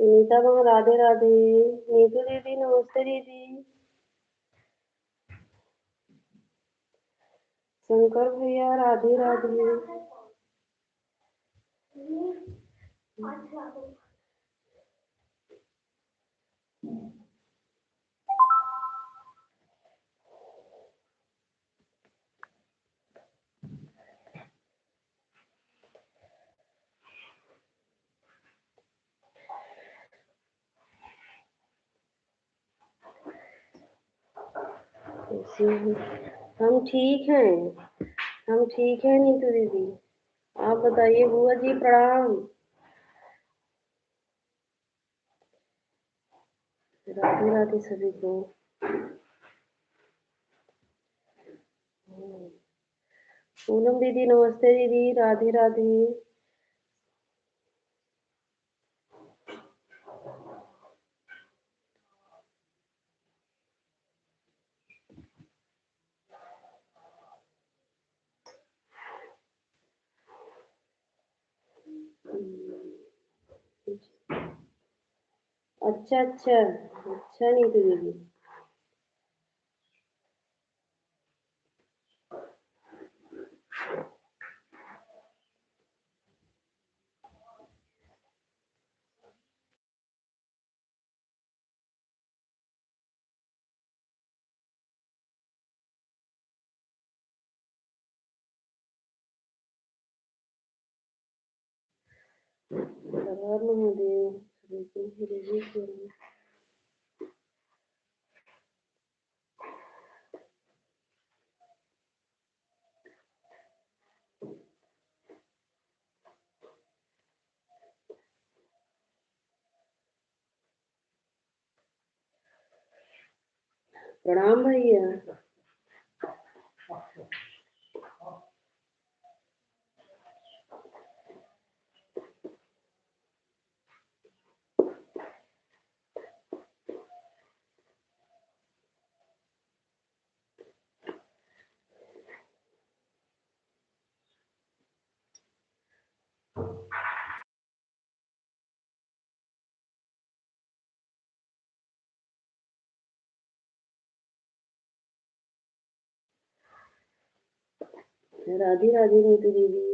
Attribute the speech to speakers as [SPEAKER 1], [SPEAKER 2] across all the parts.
[SPEAKER 1] सुनीता माँ राधे राधे। नीतू दीदी नमस्ते दीदी। शंकर भैया राधे राधे। हम ठीक हैं। हम ठीक हैं नीतू दीदी। आप बताइए बुआ जी प्रणाम। राधे राधे सभी को। पूनम दीदी नमस्ते दीदी राधे राधे। अच्छा अच्छा अच्छा नीतू दीदी। हर हर महादेव सभी को हरि हरि। प्रणाम भैया। राधे राधे नीतू दीदी।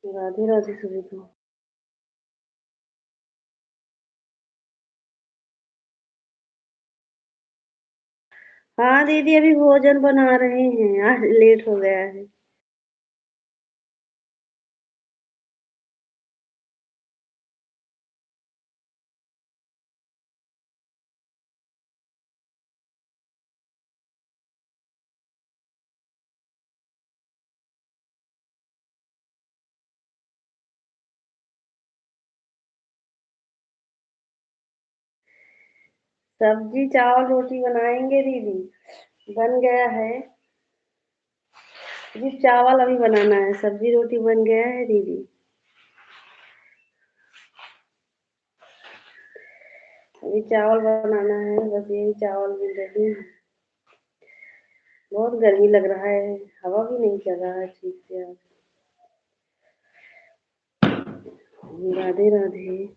[SPEAKER 1] राधे राधे सभी को। हाँ दीदी अभी भोजन बना रहे हैं, आज लेट हो गया है। सब्जी चावल रोटी बनाएंगे दीदी। बन गया है। जी चावल अभी बनाना है, सब्जी रोटी बन गया है दीदी। अभी चावल बनाना है, बस यही चावल भी रेडी है। बहुत गर्मी लग रहा है, हवा भी नहीं चल रहा है ठीक से आज। राधे राधे।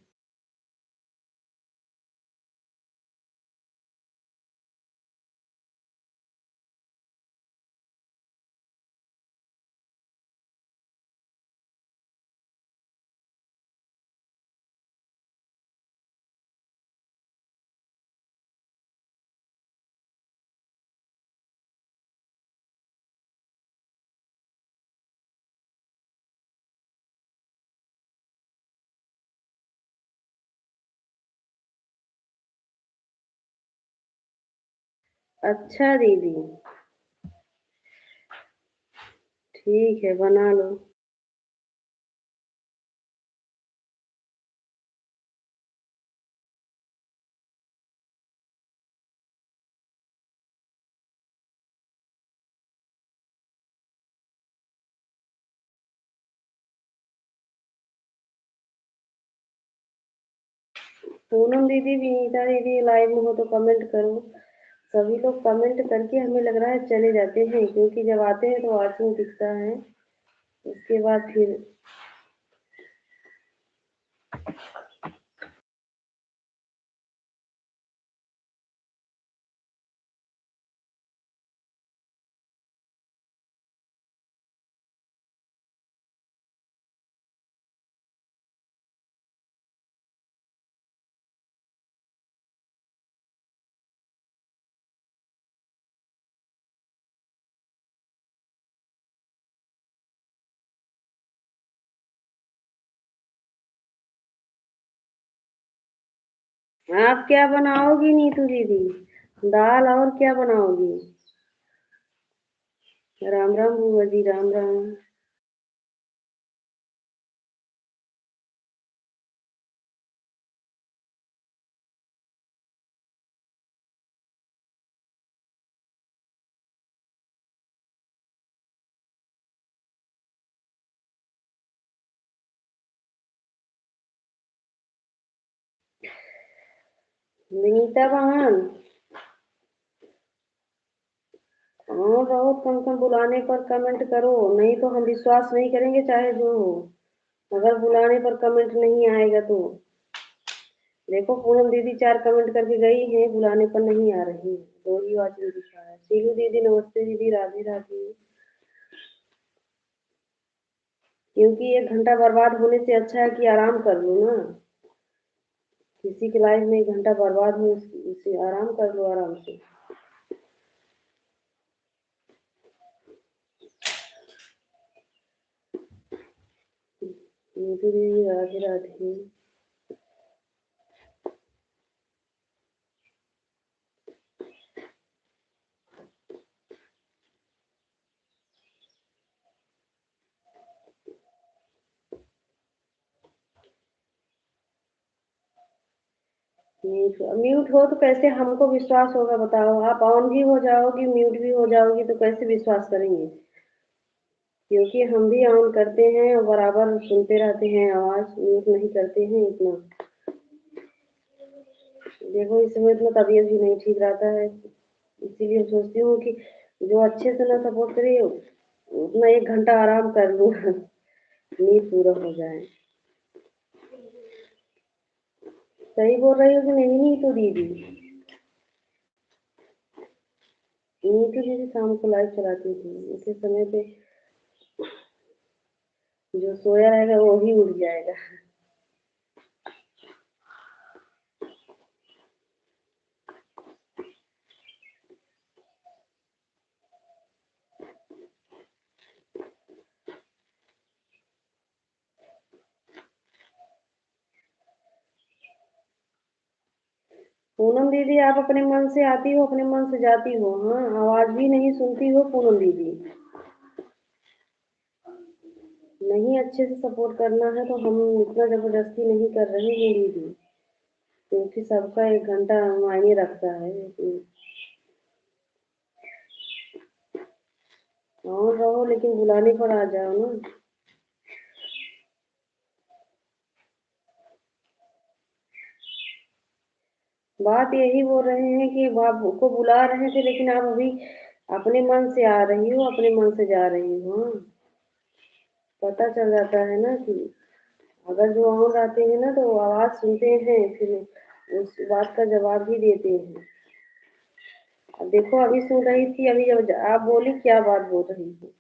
[SPEAKER 1] अच्छा दीदी, ठीक है बना लो। पूनम दीदी, विनीता दीदी लाइव में हो तो कमेंट करो। सभी लोग कमेंट करके हमें लग रहा है चले जाते हैं, क्योंकि जब आते हैं तो वॉचिंग दिखता है, उसके बाद फिर आप क्या बनाओगी नीतू दीदी? दाल और क्या बनाओगी? राम राम बुआ जी, राम राम। विनीता बहन, और रहो कम से कम बुलाने पर कमेंट करो, नहीं तो हम विश्वास नहीं करेंगे चाहे जो हो। अगर बुलाने पर कमेंट नहीं आएगा तो देखो, पूनम दीदी 4 कमेंट करके गई हैं, बुलाने पर नहीं आ रही है, 2 ही वॉचिंग दिखा है। सीलू दीदी नमस्ते दीदी, राधे राधे। क्योंकि 1 घंटा बर्बाद होने से अच्छा है कि आराम कर लो ना। किसी की लाइफ में 1 घंटा बर्बाद हो, उससे आराम कर लो आराम से। नीतू दीदी राधे राधे। म्यूट हो तो कैसे हमको विश्वास होगा बताओ? आप ऑन भी हो जाओगी, म्यूट भी हो जाओगी, तो कैसे विश्वास करेंगे? क्योंकि हम भी ऑन करते हैं और बराबर सुनते रहते हैं, आवाज म्यूट नहीं करते हैं इतना। देखो इस समय इतना तबीयत भी नहीं ठीक रहता है, इसीलिए सोचती हूँ कि जो अच्छे से ना सपोर्ट करे उतना 1 घंटा आराम कर लूँ नींद पूरा हो जाए। सही बोल रही हो कि नहीं नीतू दीदी? नीतू दीदी शाम को लाइव चलाती थी, उसी समय पे जो सोया रहेगा वो ही उठ जाएगा। पूनम दीदी, आप अपने मन से आती हो, अपने मन से जाती हो, हाँ आवाज भी नहीं सुनती हो पूनम दीदी। नहीं अच्छे से सपोर्ट करना है तो हम इतना जबरदस्ती नहीं कर रहे हैं दीदी, क्योंकि सबका 1 घंटा मायने रखता है। और रहो लेकिन बुलाने पर आ जाओ ना। बात यही बोल रहे हैं कि आपको बुला रहे थे, लेकिन आप अभी अपने मन से आ रही हो, अपने मन से जा रही हो। हाँ, पता चल जाता है ना कि अगर जो और आते हैं ना तो आवाज सुनते हैं, फिर उस बात का जवाब भी देते हैं। अब देखो अभी सुन रही थी, अभी जब आप बोली क्या बात बोल रही थी।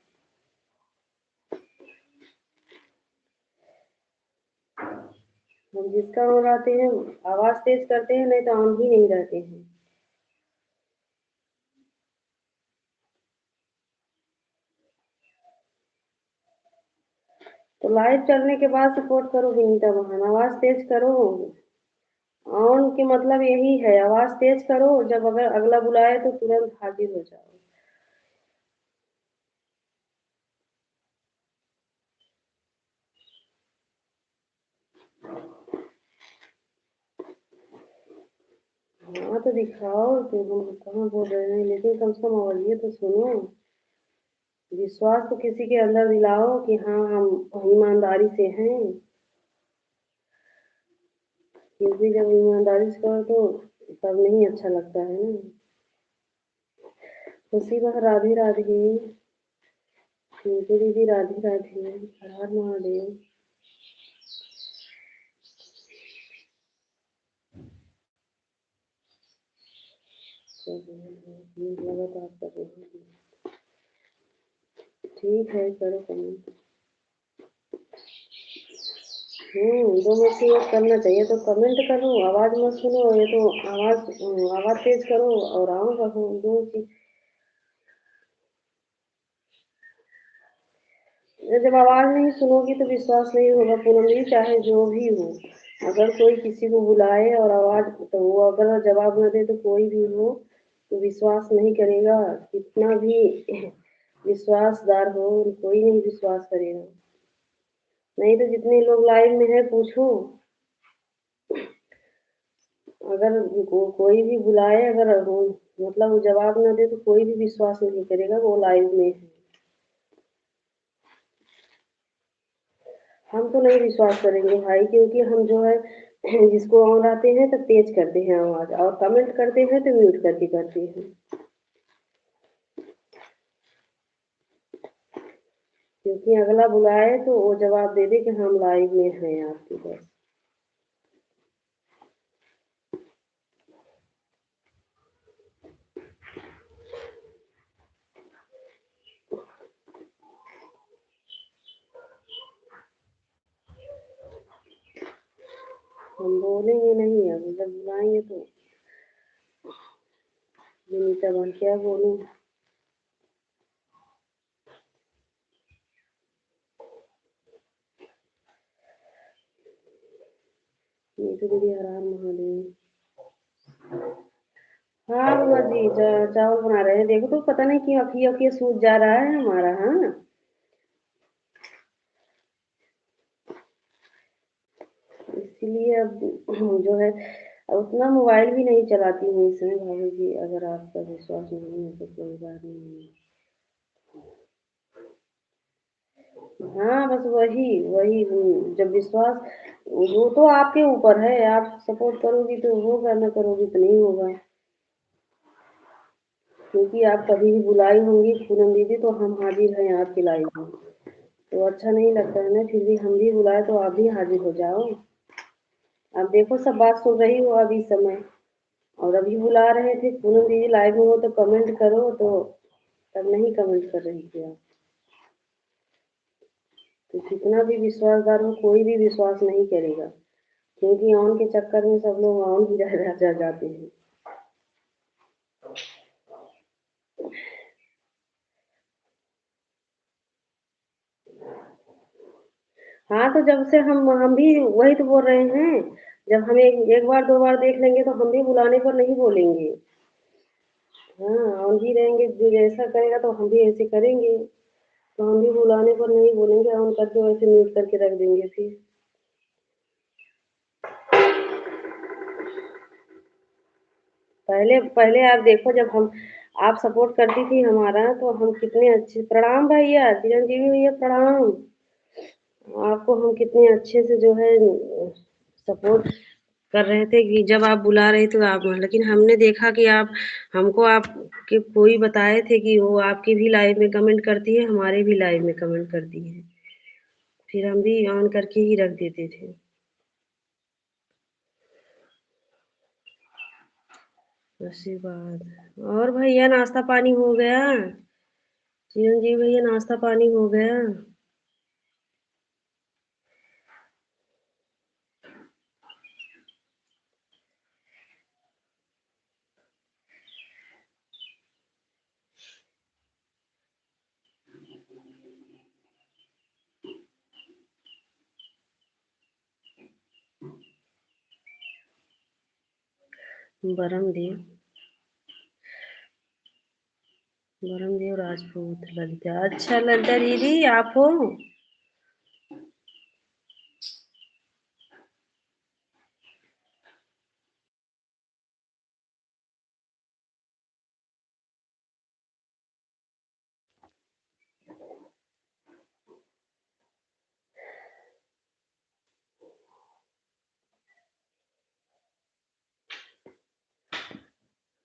[SPEAKER 1] हम जिसका ऑन रहते हैं आवाज तेज करते हैं, नहीं तो ऑन ही नहीं रहते हैं। तो लाइव चलने के बाद सपोर्ट करो विनीता बहन, आवाज तेज करो, ऑन के मतलब यही है, आवाज तेज करो, जब अगर अगला बुलाए तो तुरंत हाजिर हो जाओ। हाँ तो दिखाओ, तो हम कहाँ बोल रहे हैं, लेकिन कम से कम आवाज़ तो सुनो। विश्वास तो किसी के अंदर दिलाओ कि हाँ हम ईमानदारी से हैं। क्योंकि जब ईमानदारी से करो तो तब नहीं अच्छा लगता है ना। खुशी बा, राधे राधे। पिंकी दीदी राधे राधे, हर हर महादेव। लगा तो आप कर रहे हैं। ठीक है, करो कमेंट। 2 में से एक करना चाहिए, तो कमेंट करो, आवाज़ मत सुनो, ये तो आवाज़ तेज करो और ऑन रखो, 2 चीज़। जब आवाज़ नहीं सुनोगी तो विश्वास नहीं होगा पूनम जी, चाहे जो भी हो। अगर कोई किसी को बुलाए और आवाज़, तो वो अगर जवाब न दे तो कोई भी हो तो विश्वास नहीं करेगा, कितना भी विश्वासदार हो, कोई नहीं विश्वास करेगा। नहीं तो जितने लोग लाइव में है पूछो, अगर कोई भी बुलाए, अगर मतलब वो जवाब ना दे तो कोई भी विश्वास नहीं करेगा वो लाइव में है। हम तो नहीं विश्वास करेंगे भाई, क्योंकि हम जो है जिसको ऑन आते हैं तो तेज करते हैं आवाज़, और कमेंट करते हैं तो म्यूट करके करते हैं। क्योंकि अगला बुलाए तो वो जवाब दे दे कि हम लाइव में हैं आपके पास। हम बोलेंगे नहीं, अब जब बुलाएंगे तो विनीता बन क्या बोलूँ। नीतू दीदी हर हर महादेव। हाँ बुआ जी, चावल बना रहे हैं, देखो तो पता नहीं क्यों अखियों अखियों सूज जा रहा है हमारा। हाँ, इसीलिए अब जो है, उतना मोबाइल भी नहीं चलाती हूँ इस समय भाभी जी, अगर आपका विश्वास नहीं है तो कोई बात नहीं है। हाँ बस वही वही जब विश्वास, वो तो आपके ऊपर है, आप सपोर्ट करोगी तो होगा, ना करोगी तो नहीं होगा। क्योंकि आप कभी भी बुलाई होंगी पूनम दीदी तो हम हाजिर हैं आपकी लाइफ में, तो अच्छा नहीं लगता है ना, फिर भी हम भी बुलाए तो आप भी हाजिर हो जाओ। अब देखो सब बात सुन रही हो अभी समय, और अभी बुला रहे थे पूनम दीदी लाइव में हो तो कमेंट करो, तो तब नहीं कमेंट कर रही थी आप। तो कितना भी विश्वासदार हो कोई भी विश्वास नहीं करेगा, क्योंकि ऑन के चक्कर में सब लोग ऑन ही रह जाते हैं। हाँ तो जब से हम भी वही तो बोल रहे हैं, जब हम एक बार 2 बार देख लेंगे तो हम भी बुलाने पर नहीं बोलेंगे। हाँ, ऑन ही रहेंगे, जो जैसा करेगा तो हम भी ऐसे करेंगे, तो हम भी बुलाने पर नहीं बोलेंगे, ऑन करके वैसे म्यूट करके रख देंगे फिर। पहले पहले आप देखो, जब हम आप सपोर्ट करती थी हमारा तो हम कितने अच्छे, प्रणाम भैया, चिरंजीवी भैया प्रणाम। आपको हम कितने अच्छे से जो है सपोर्ट कर रहे थे कि जब आप बुला रहे थे आप, लेकिन हमने देखा कि आप हमको आप के कोई बताए थे कि वो आपकी भी लाइव में कमेंट करती है, हमारे भी लाइव में कमेंट करती है, फिर हम भी ऑन करके ही रख देते थे। आशीर्वाद। और भैया नाश्ता पानी हो गया? चिरंजीवी भैया नाश्ता पानी हो गया? बरमदेव राजपूत ललिता। अच्छा ललिता दीदी आप हो?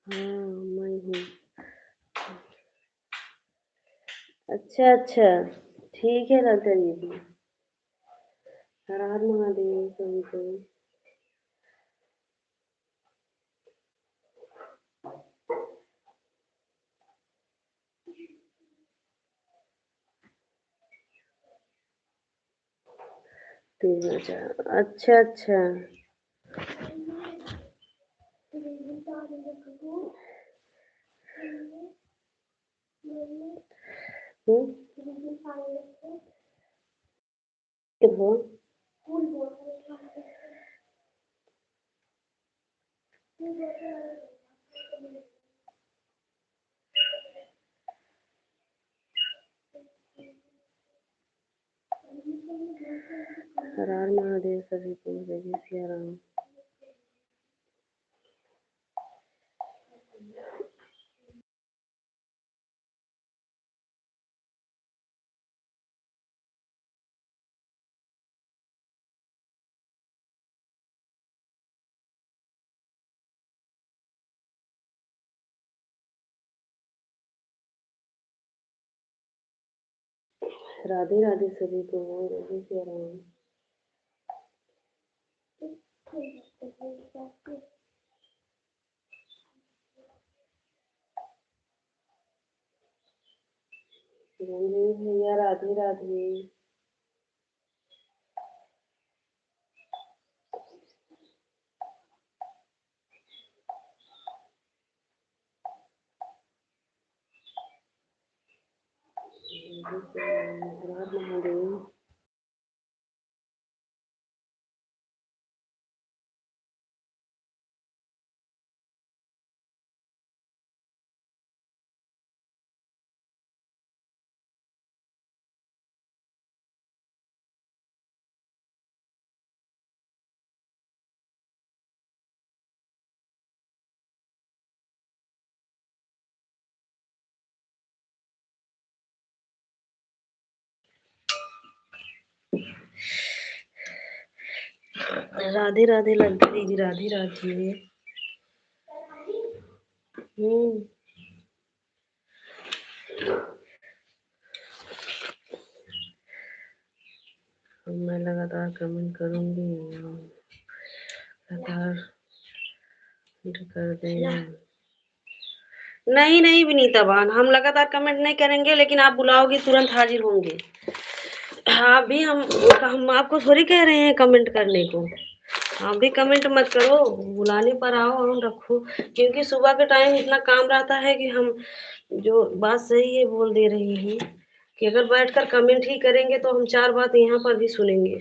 [SPEAKER 1] हाँ मैं हूँ। अच्छा अच्छा ठीक है ललिता दीदी। हर हर महादेव सभी को। तीन हजार। अच्छा अच्छा। हम्म। हो। हर हर महादेव सभी को जय जय सिया राम। राधे राधे सभी को जय जय सिया राम। चिरंजीवी भैया राधे राधे। हर हर महादेव। राधे राधे ललिता दीदी राधे राधे। हम्म। मैं लगातार कमेंट करूंगी। लगातार कर देना। नहीं नहीं विनीता बहन हम लगातार कमेंट नहीं करेंगे लेकिन आप बुलाओगे तुरंत हाजिर होंगे। हाँ भी हम आपको थोड़ी कह रहे हैं कमेंट करने को। आप भी कमेंट मत करो। बुलाने पर आओ और रखो क्योंकि सुबह के टाइम इतना काम रहता है कि हम जो बात सही है बोल दे रही हूँ कि अगर बैठकर कमेंट ही करेंगे तो हम चार बात यहाँ पर भी सुनेंगे।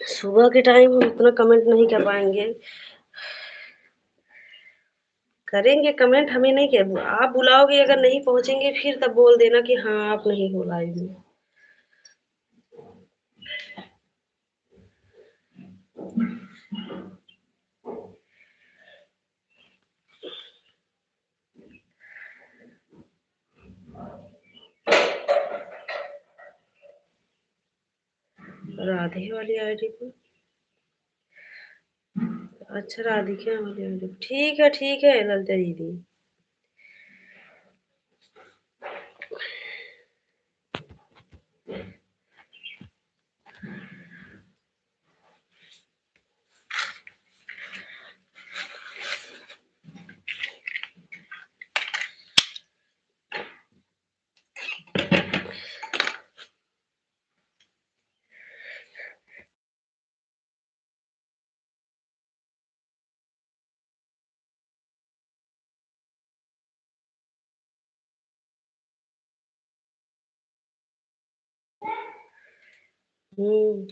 [SPEAKER 1] सुबह के टाइम हम इतना कमेंट नहीं कर पाएंगे। करेंगे कमेंट हमें नहीं क्या आप बुलाओगे अगर नहीं पहुंचेंगे फिर तब बोल देना कि हाँ आप नहीं हो लाइव में। राधे वाली आईडी को। अच्छा राधिका वाली आईडी ठीक है ललिता दीदी। हम्म।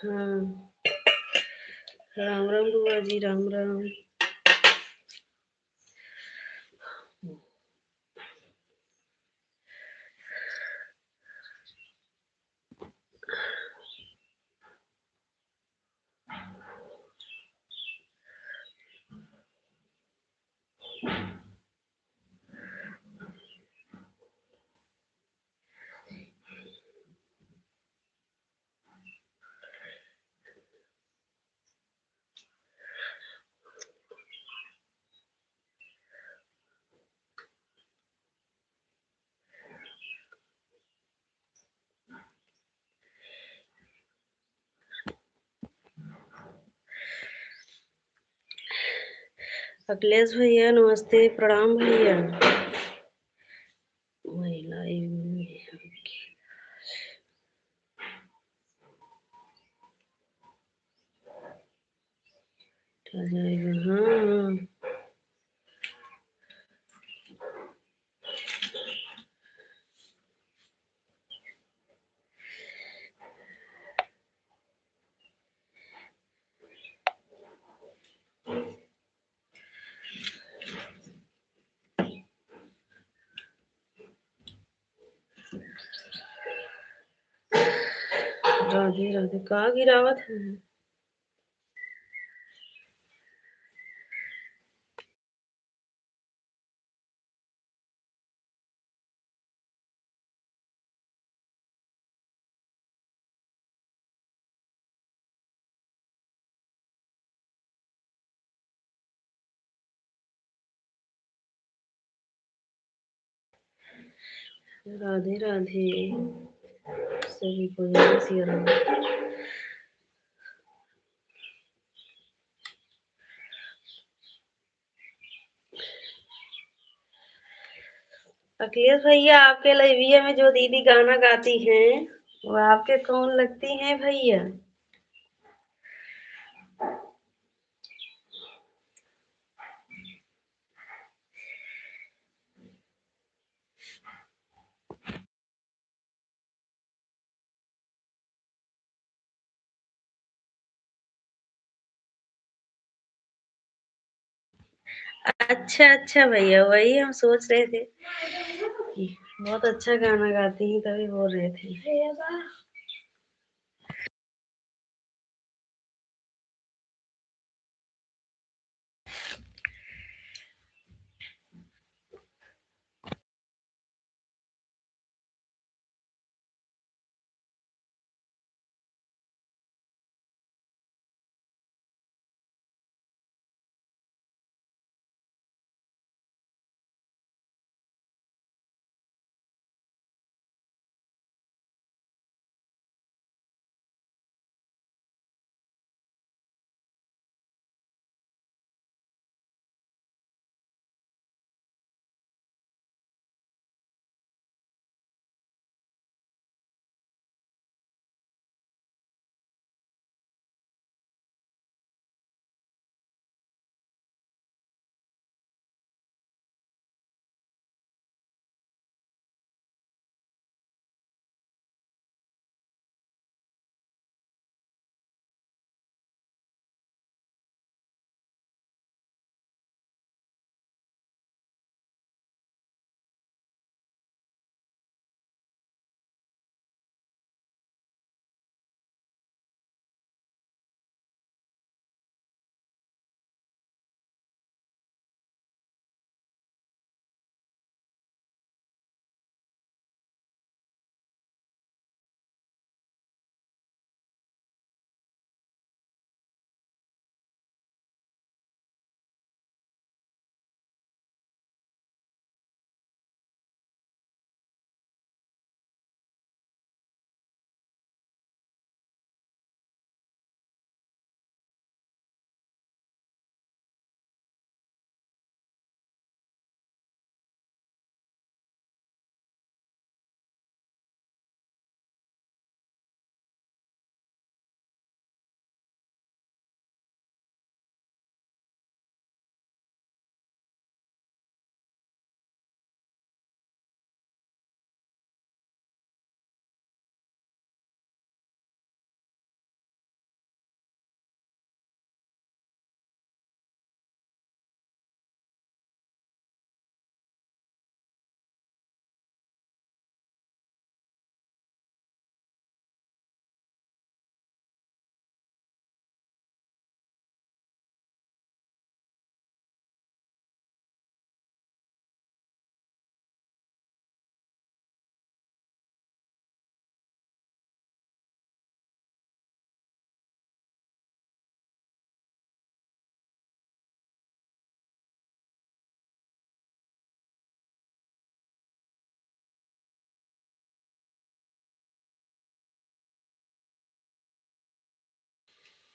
[SPEAKER 1] हाँ, राम राम बुआ जी, राम राम। अखिलेश भैया नमस्ते, प्रणाम भैया। महिला आ जाएगा। हाँ हाँ, राधे राधे। कहाँ गिरावत है? राधे राधे, सभी को जय सिया राम। अखिलेश भैया, आपके लाइब्रेरी में जो दीदी गाना गाती हैं वो आपके कौन लगती हैं भैया? अच्छा अच्छा भैया, वही हम सोच रहे थे कि बहुत अच्छा गाना गाती हैं, तभी बोल रहे थे।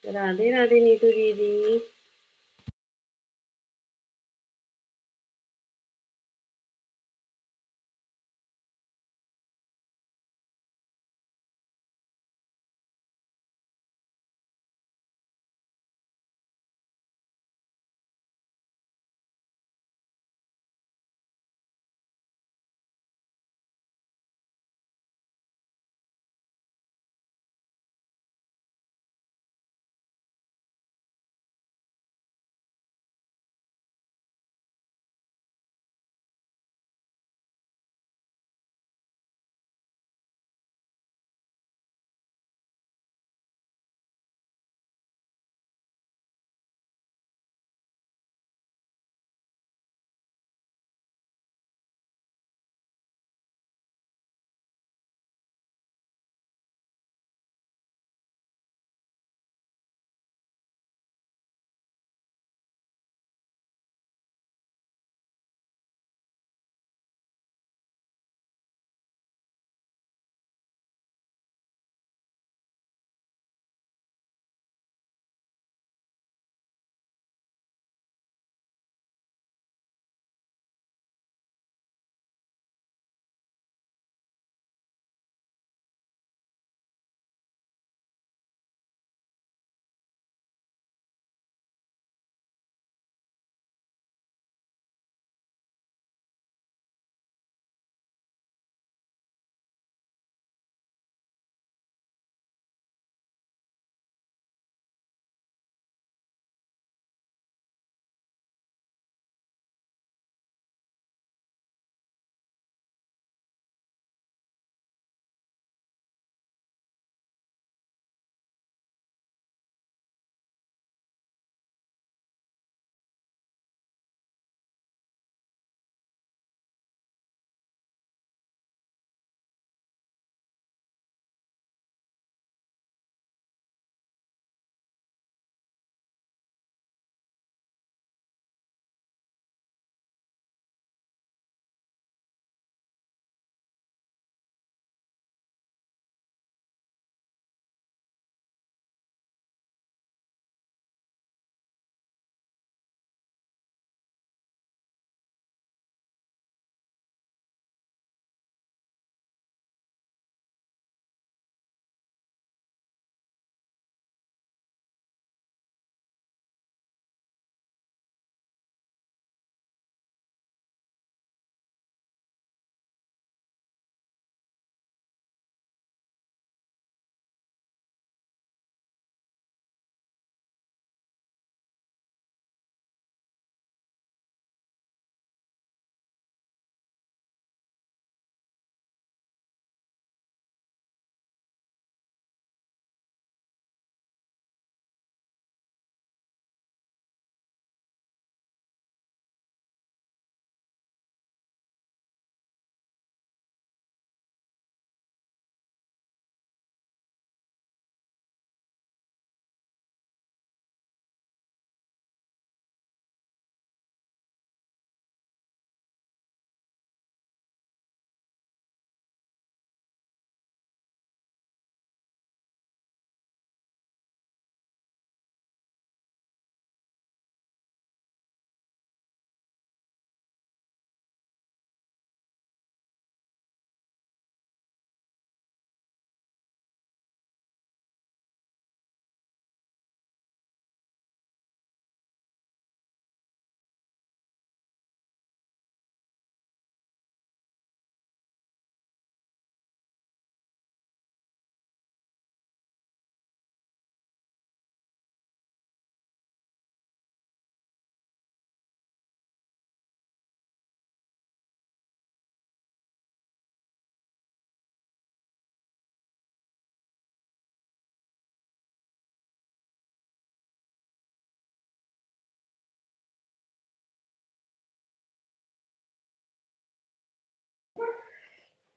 [SPEAKER 1] राधे राधे नीतू दीदी।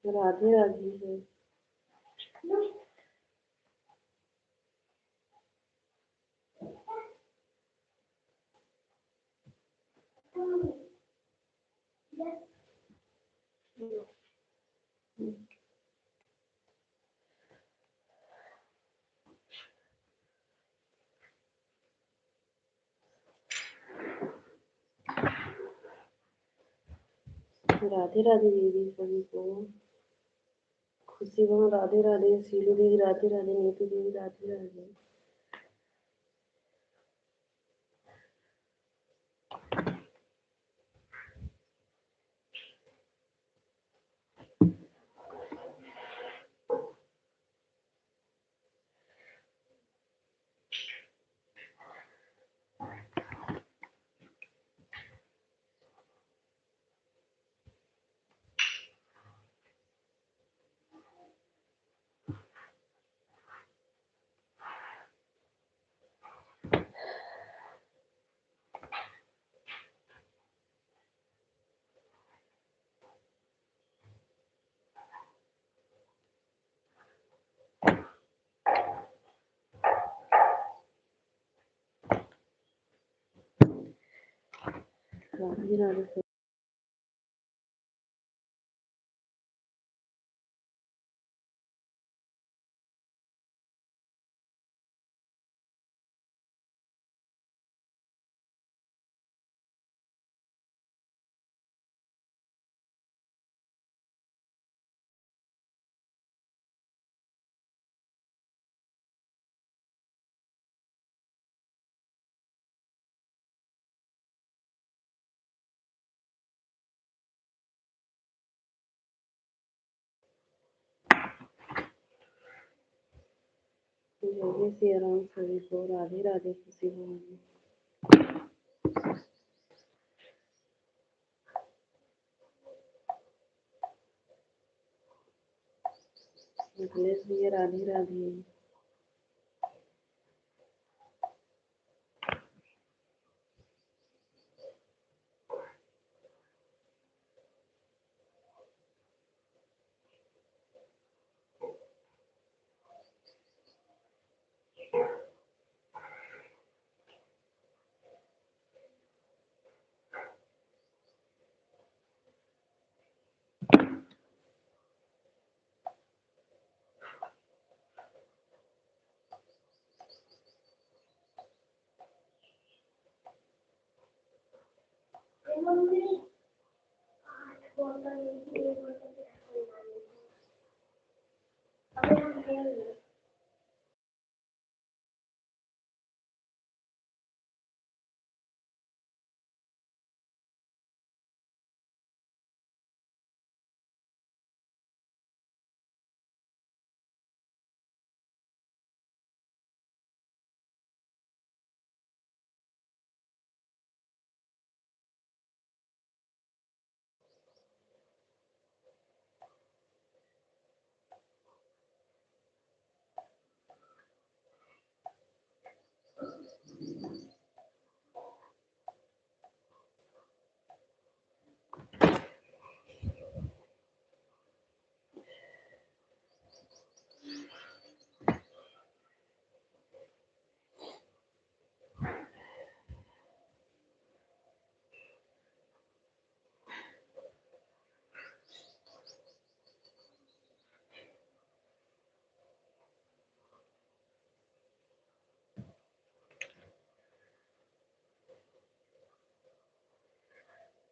[SPEAKER 1] राधे राधे। राधे राधे दीदी सभी को। खुशी बहन राधे राधे, सीलू दीदी राधे राधे, नीतू दीदी राधे राधे। राधे राधे। जय सिया राम सभी को। राधे राधे खुशी बहन। निखिलेश भैया राधे राधे।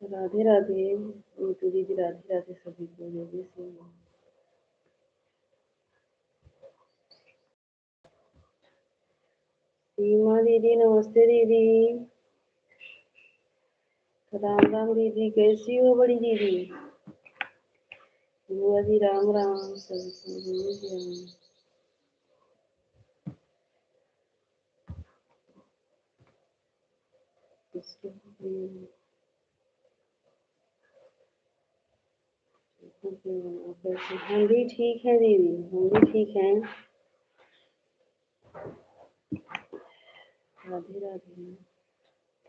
[SPEAKER 1] राधे राधे नीतू दीदी राधे राधे सभी को। जय सिया। सीमा दीदी नमस्ते दीदी। राम राम दीदी, कैसी हो बड़ी दीदी? बुआ जी राम राम सभी को। जय सिया राम। हम भी ठीक है दीदी, हम भी ठीक हैं। राधे राधे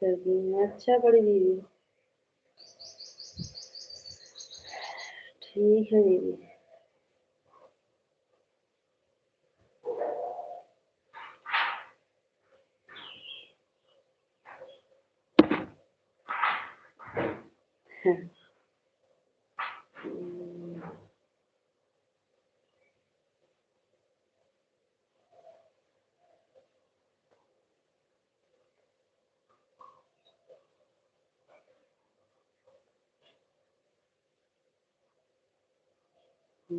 [SPEAKER 1] कर दी। अच्छा बड़ी दीदी, ठीक है दीदी।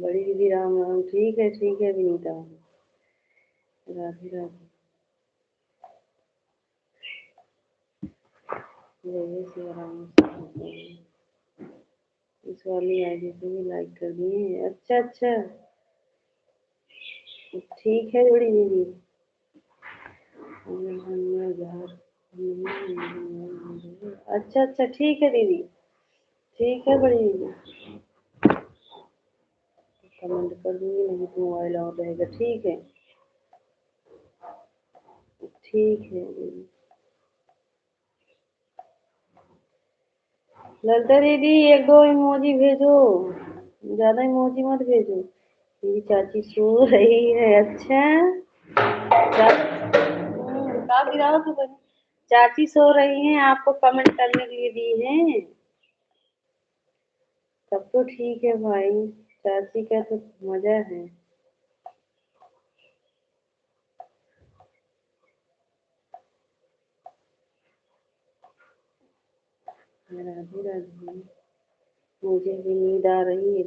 [SPEAKER 1] बड़ी दीदी राम राम। ठीक है विनीता। राधे राधे। जय श्री राम। इस वाली आईडी पे भी लाइक कर दिए। अच्छा अच्छा, ठीक है बड़ी दीदी। घर। अच्छा अच्छा, ठीक है दीदी। ठीक है बड़ी दीदी। कमेंट कर दूंगी, नहीं तो मोबाइल ऑन रहेगा। ठीक है। ठीक है दीदी। ललिता दीदी एक दो इमोजी भेजो, ज्यादा इमोजी मत भेजो। मेरी चाची सो रही है। अच्छा, का गिराओ तो बनी। चाची सो रही हैं, आपको कमेंट करने के लिए दी हैं। तब तो ठीक है भाई, चाची का तो मजा है। राधे राधे। मुझे भी नींद आ रही है।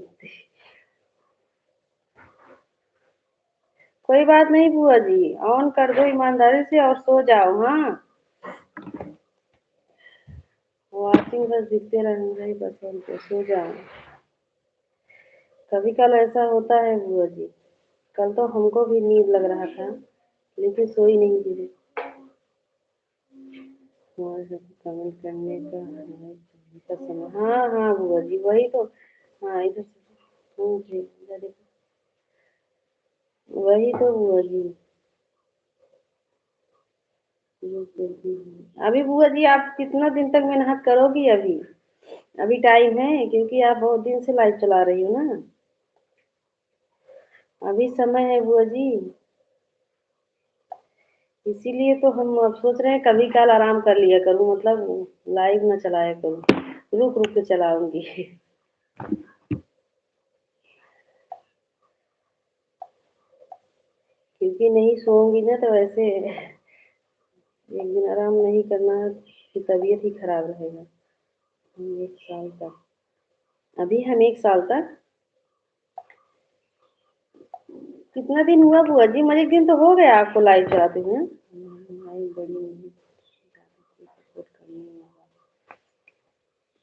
[SPEAKER 1] कोई बात नहीं बुआ जी, ऑन कर दो ईमानदारी से और सो जाओ। हाँ, वॉचिंग बस दिखते रहेंगे बस, और क्या, सो जाओ। कभी कल ऐसा होता है बुआ जी। कल तो हमको भी नींद लग रहा था, लेकिन सोई नहीं थी। और सब कमेंट करने का है का समय। हाँ हाँ बुआ जी, वही तो। हाँ इधर से जी, इधर देखो। वही तो बुआ जी। ये करती हूँ। अभी बुआ जी आप कितना दिन तक मेहनत करोगी? अभी अभी टाइम है, क्योंकि आप बहुत दिन से लाइव चला रही हो ना। अभी समय है बुआ जी। इसीलिए तो हम अब सोच रहे हैं कभी काल आराम कर लिया करूँ, मतलब लाइव ना चलाया करूँ, रुक रुक के चलाऊंगी। क्योंकि नहीं सोऊंगी ना तो वैसे एक दिन आराम नहीं करना कि तबीयत ही खराब रहेगा। हम 1 साल तक, अभी हम 1 साल तक। कितना दिन हुआ बुआ जी? मुझे एक दिन तो हो गया आपको लाइव चलाते हुए। लाइव बड़ी नहीं सपोर्ट करनी है।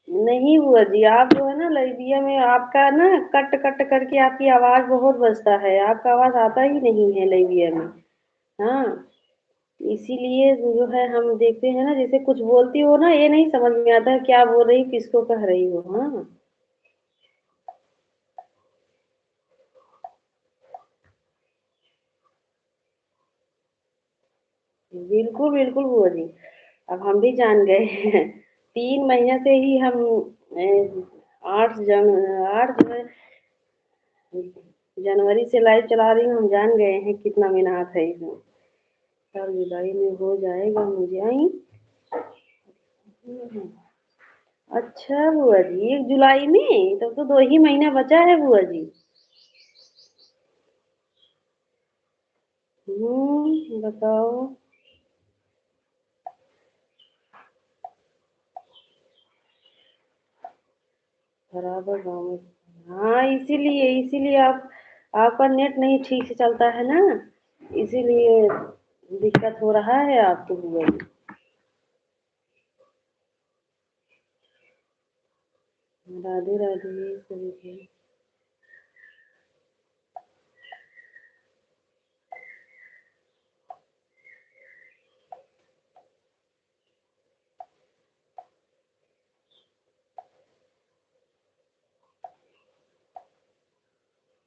[SPEAKER 1] नहीं बुआ जी, आप जो है ना लाइविया में आपका ना कट कट करके आपकी आवाज बहुत बजता है, आपका आवाज आता ही नहीं है लाइविया में। हाँ, इसीलिए जो है हम देखते हैं ना, जैसे कुछ बोलती हो ना, ये नहीं समझ में आता है क्या बोल रही, किसको कह रही हो। हाँ, बिल्कुल बिल्कुल बुआ जी। अब हम भी जान गए हैं। 3 महीने से ही हम 8 जनवरी से लाइव चला रही हूँ। हम जान गए हैं कितना मेहनत है इसमें। साल जुलाई में हो जाएगा मुझे आई। अच्छा बुआ जी, 1 जुलाई में? तब तो 2 ही महीना बचा है बुआ जी। बताओ। बराबर गाँव में। हाँ, इसीलिए इसीलिए आप आपका नेट नहीं ठीक से चलता है ना, इसीलिए दिक्कत हो रहा है आपको बुआ जी। राधे राधे सभी को।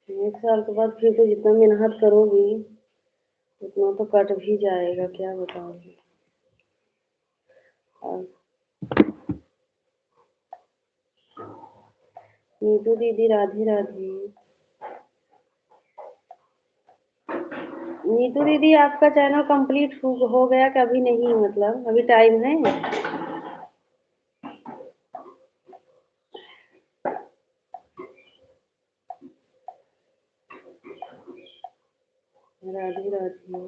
[SPEAKER 1] एक साल के बाद फिर तो जितना मेहनत करोगी उतना तो कट भी जाएगा, क्या बताओगे। और नीतू दीदी राधे राधे। नीतू दीदी आपका चैनल कंप्लीट हो गया कि अभी नहीं, मतलब अभी टाइम है? राधे राधे।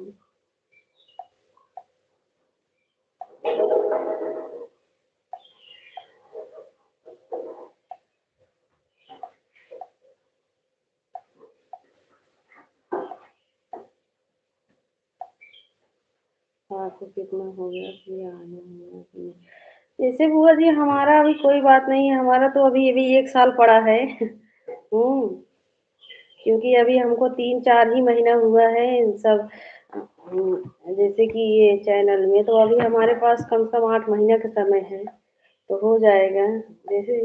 [SPEAKER 1] आपको कितना हो गया फिर आना होगा। जैसे बुआ जी हमारा अभी कोई बात नहीं है, हमारा तो अभी अभी 1 साल पड़ा है। क्योंकि अभी हमको 3-4 ही महीना हुआ है इन सब जैसे कि ये चैनल में, तो अभी हमारे पास कम से कम 8 महीना का समय है, तो हो जाएगा। जैसे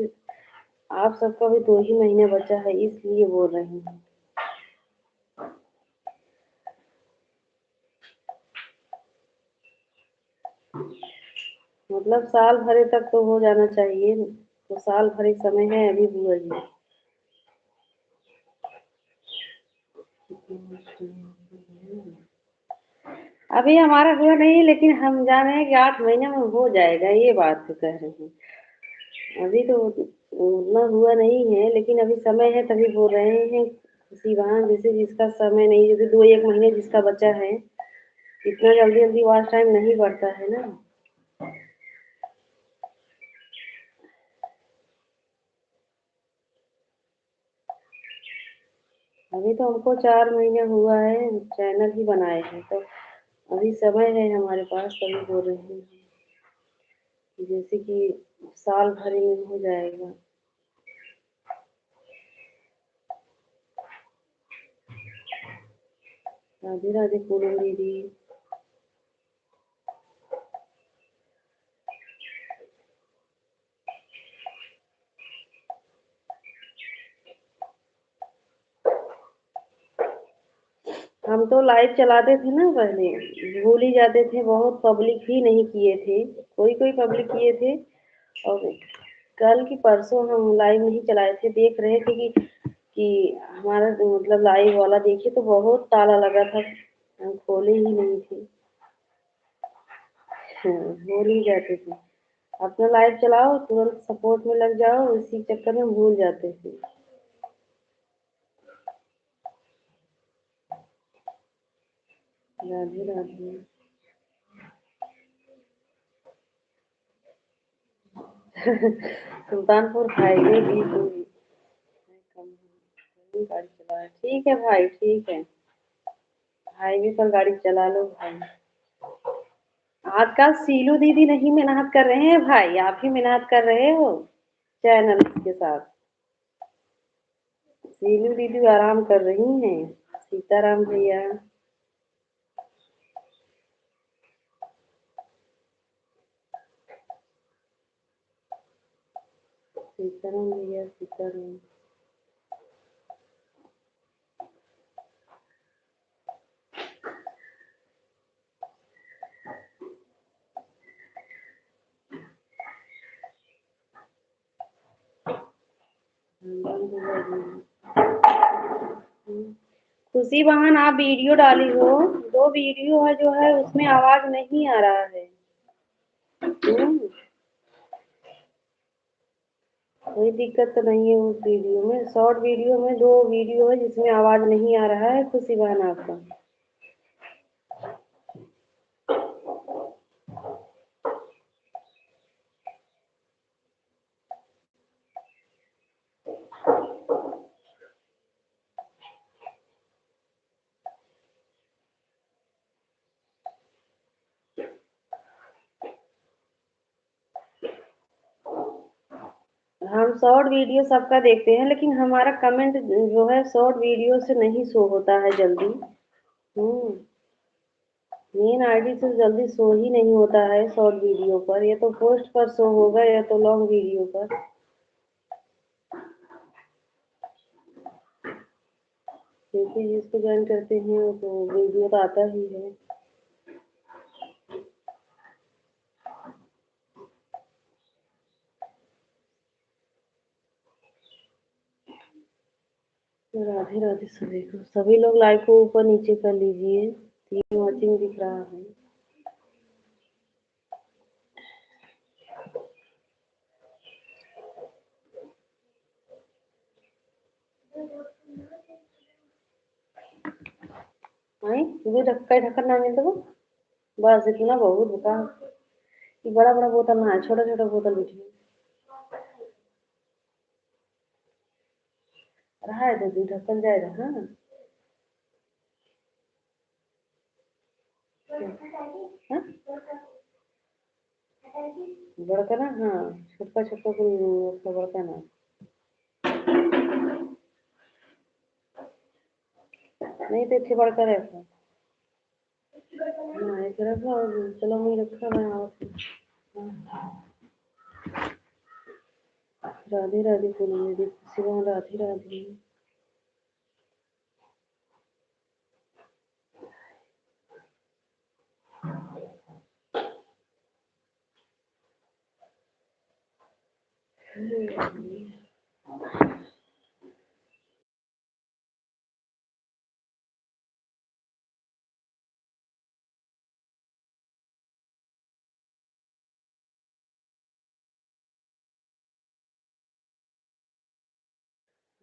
[SPEAKER 1] आप सबका भी 2 ही महीने बचा है, इसलिए बोल रही हूँ। मतलब साल भरे तक तो हो जाना चाहिए, तो साल भरे समय है अभी बुआ जी। अभी हमारा हुआ नहीं, लेकिन हम जान रहे हैं कि 8 महीने में हो जाएगा, ये बात तो कह रहे हैं। अभी तो उतना हुआ नहीं है, लेकिन अभी समय है तभी बोल रहे हैं। किसी वहाँ जैसे जिसका समय नहीं, जैसे 2-1 महीने जिसका बचा है, इतना जल्दी जल्दी वॉच टाइम नहीं बढ़ता है ना। अभी तो हमको 4 महीने हुआ है चैनल ही बनाए हैं, तो अभी समय है हमारे पास, तभी बोल रहे हैं जैसे कि साल भर में हो जाएगा। राधे राधे पूनम दीदी। हम तो लाइव चलाते थे ना पहले, भूल ही जाते थे, बहुत पब्लिक ही नहीं किए थे, कोई कोई पब्लिक किए थे। और कल की परसों हम लाइव नहीं चलाए थे, देख रहे थे कि हमारा मतलब लाइव वाला देखे तो बहुत ताला लगा था, हम खोले ही नहीं थे। हाँ, भूल ही जाते थे। अपना लाइव चलाओ तुरंत सपोर्ट में लग जाओ, इसी चक्कर में भूल जाते थे। राधे राधे। सुल्तानपुर हाईवे भी दूरी कम है, गाड़ी चला है। ठीक है भाई, ठीक है। हाईवे पर गाड़ी चला लो भाई। आजकल सीलू दीदी नहीं मेहनत कर रहे हैं भाई, आप ही मेहनत कर रहे हो चैनल के साथ। सीलू दीदी आराम कर रही हैं, सीताराम भैया। सीताराम भैया, सीताराम। खुशी बहन आप वीडियो डाली हो, 2 वीडियो है जो है उसमें आवाज नहीं आ रहा है। हम्म, कोई दिक्कत तो नहीं है उस वीडियो में, शॉर्ट वीडियो में 2 वीडियो है जिसमें आवाज नहीं आ रहा है खुशी बहन आपका। हम शॉर्ट वीडियो सबका देखते हैं, लेकिन हमारा कमेंट जो है शॉर्ट वीडियो से नहीं शो होता है जल्दी। हम्म, मेन आईडी से जल्दी शो ही नहीं होता है शॉर्ट वीडियो पर, या तो पोस्ट पर शो होगा या तो लॉन्ग वीडियो पर। क्योंकि जिसको ज्वाइन करते हैं तो वीडियो तो आता ही है। राधे राधे सभी को, सभी लोग लाइक को ऊपर नीचे कर लीजिए, 3 वॉचिंग दिख रहा है। आई तुझे ढक्का ढक्कन ना मिलता, बस इतना बहुत बता। ये बड़ा बड़ा बोतल ना है, छोटा छोटा बोतल बिठी रहा है, तो ढक्कन जाएगा। हाँ, हाँ बड़का ना, हाँ छोटका छोटका को उसका बड़का ना, नहीं तो इतने बड़का रहता। हाँ एक रखा और चलो मैं रखा मैं और राधे राधे बोलो मेरी शिवा, राधे राधे।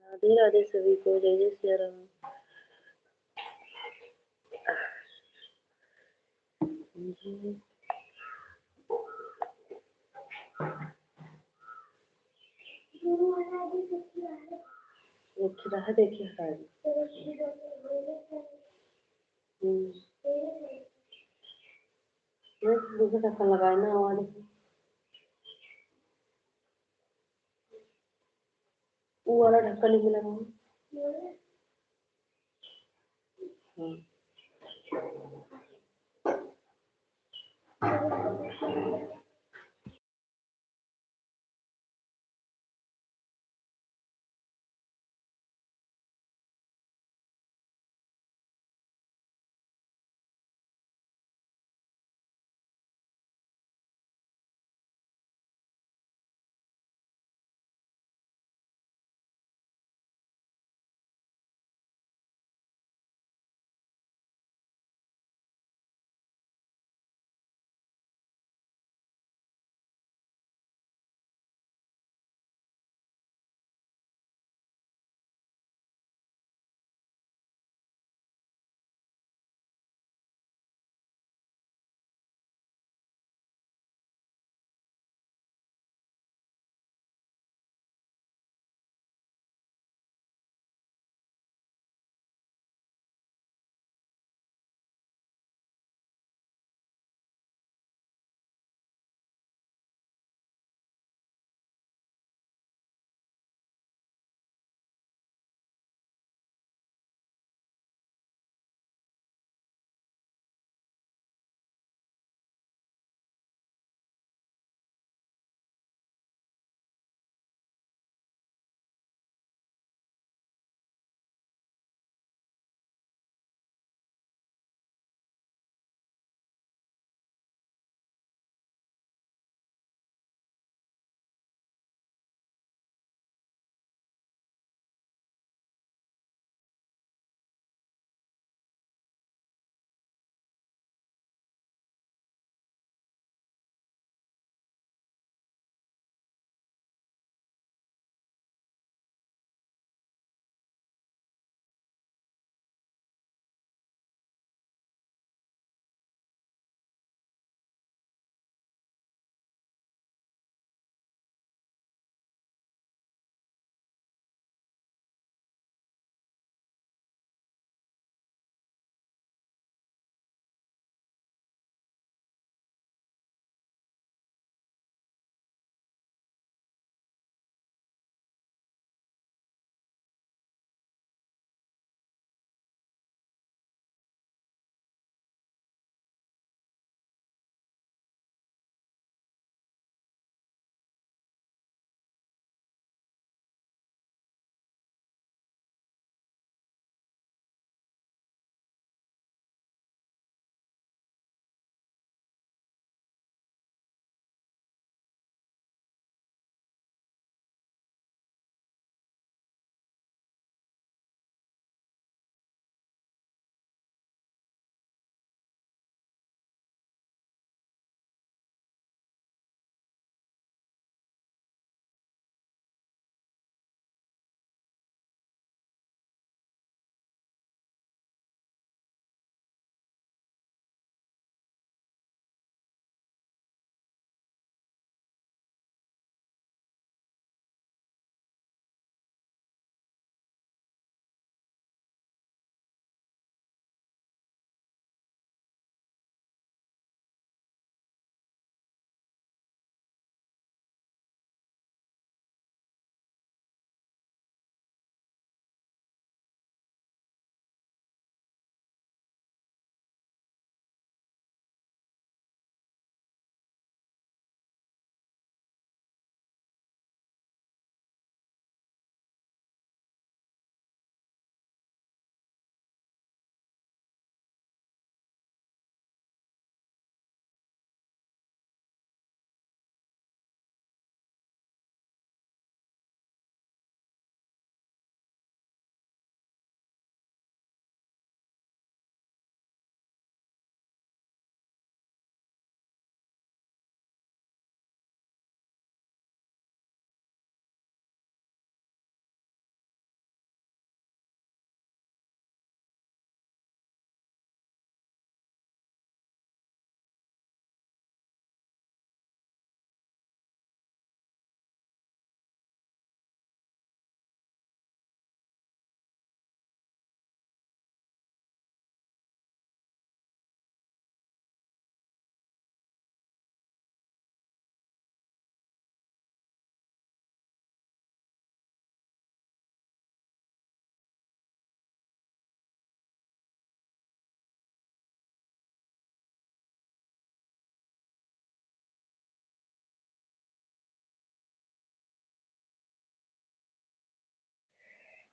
[SPEAKER 1] राधे राधे सभी को, जय जय सिया राम। एक रहा देखिए हटा दी। दूसरा ढक्कन लगाए ना हमारे, वो वाला ढक्कन नहीं लगा। हाँ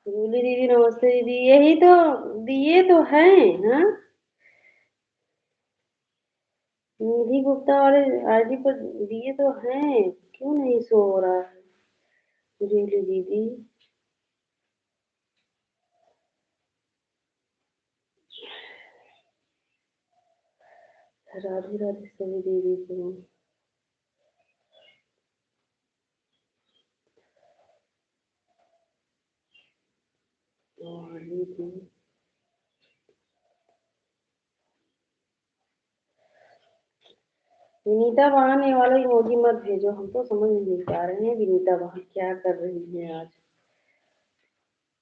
[SPEAKER 1] जूली दीदी नमस्ते दीदी, यही तो दिए तो हैं। हाँ, निधि गुप्ता वाले आईडी पर दिए तो हैं, क्यों नहीं शो हो रहा है? जूली दीदी, राधे राधे सभी दीदी को। और दीदी, विनीता बहाने वाला इमोजी मत भेजो, हम तो समझ नहीं पा रहे हैं विनीता बहन क्या कर रही है आज।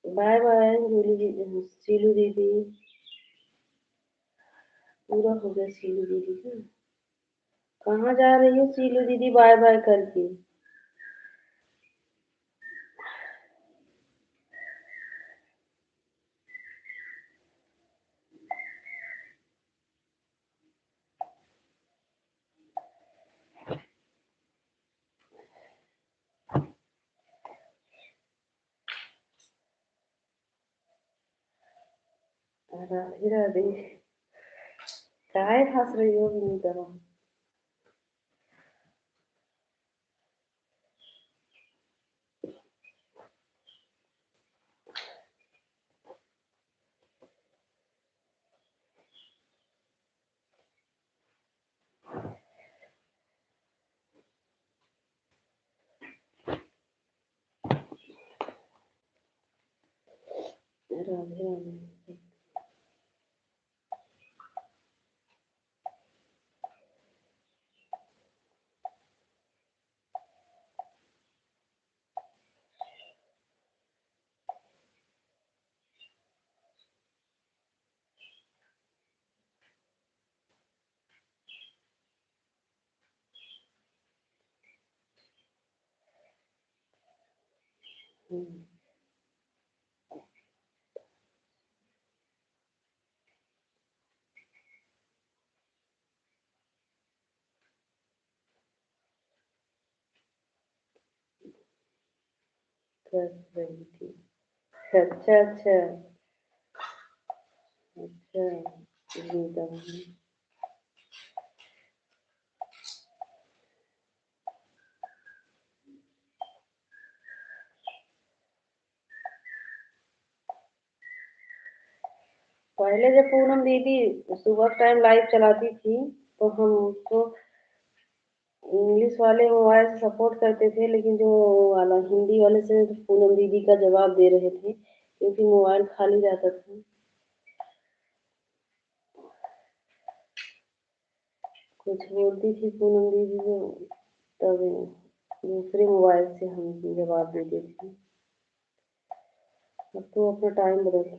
[SPEAKER 1] बाय बाय जूली दीदी, सीलू दीदी, पूरा हो गया सीलू दीदी का। कहाँ जा रही हो सीलू दीदी बाय बाय करके? राधे राधे, काहे हंस रही हो विनीता बहन? राधे राधे। कर रही थी। अच्छा अच्छा। अच्छा, विनीता बहन। पहले जब पूनम दीदी सुबह टाइम लाइव चलाती थी तो हम उसको इंग्लिश वाले मोबाइल से सपोर्ट करते थे, लेकिन जो वाला हिंदी वाले से तो पूनम दीदी का जवाब दे रहे थे क्योंकि मोबाइल खाली रहता था। कुछ बोलती थी पूनम दीदी को, तब दूसरे मोबाइल से हम जवाब देते थे। अब तो अपना टाइम बदल,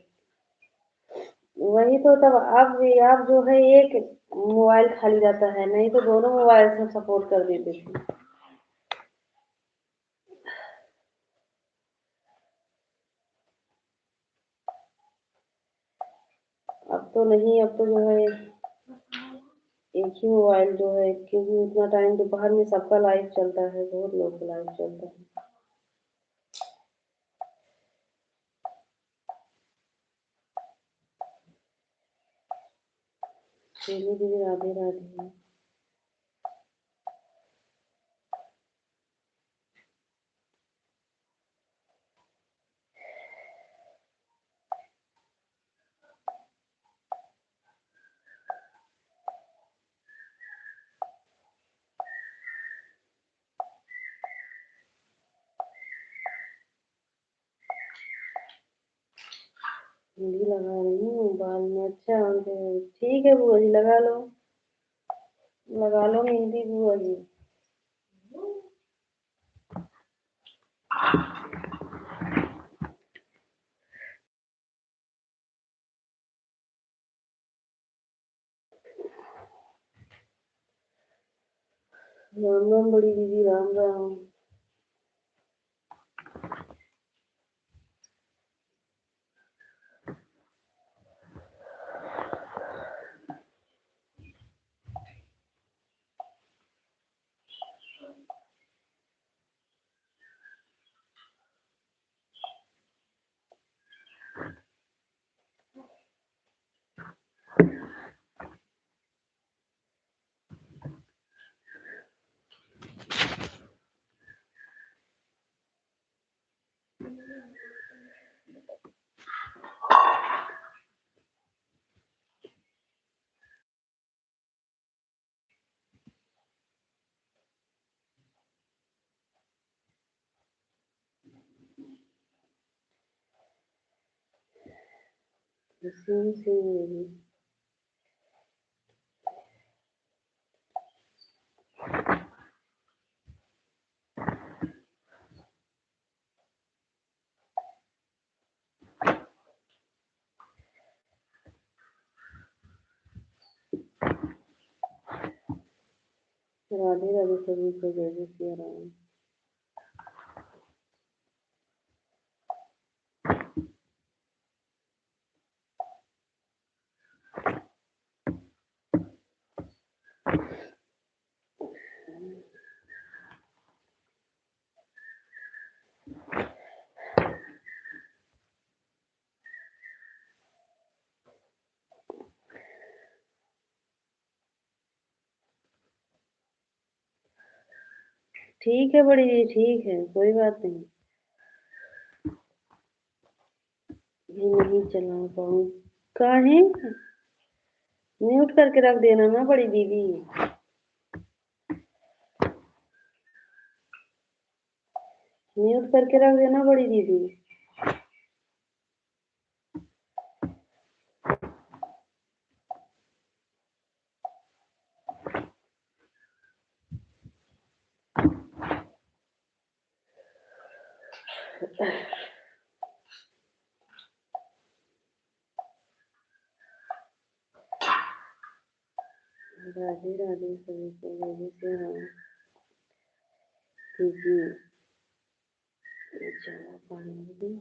[SPEAKER 1] वही तो तब। अब जो है एक मोबाइल खाली जाता है, नहीं तो दोनों मोबाइल से सपोर्ट कर देते थे। अब तो नहीं, अब तो जो है एक ही मोबाइल जो है, क्योंकि उतना टाइम दोपहर में सबका लाइव चलता है, बहुत लोग का लाइव चलता है। चलिए दीदी, राधे राधे। मेहंदी लगा रही हूँ बाल में। अच्छा, ठीक है बुआ जी, लगा लो, लगा लो मेहंदी बुआ जी। राम राम बड़ी दीदी, राम राम। सिंह सिंह बेबी। राधे राधे सभी को, जय जय सिया राम। ठीक है बड़ी जी, ठीक है, कोई बात नहीं। ये नहीं चला पाऊँ, काहे? म्यूट करके रख देना ना बड़ी दीदी। म्यूट करके रख देना बड़ी दीदी। राधे राधे सभी को, जय जय सिया राम। दीदी चला पाऊंगी।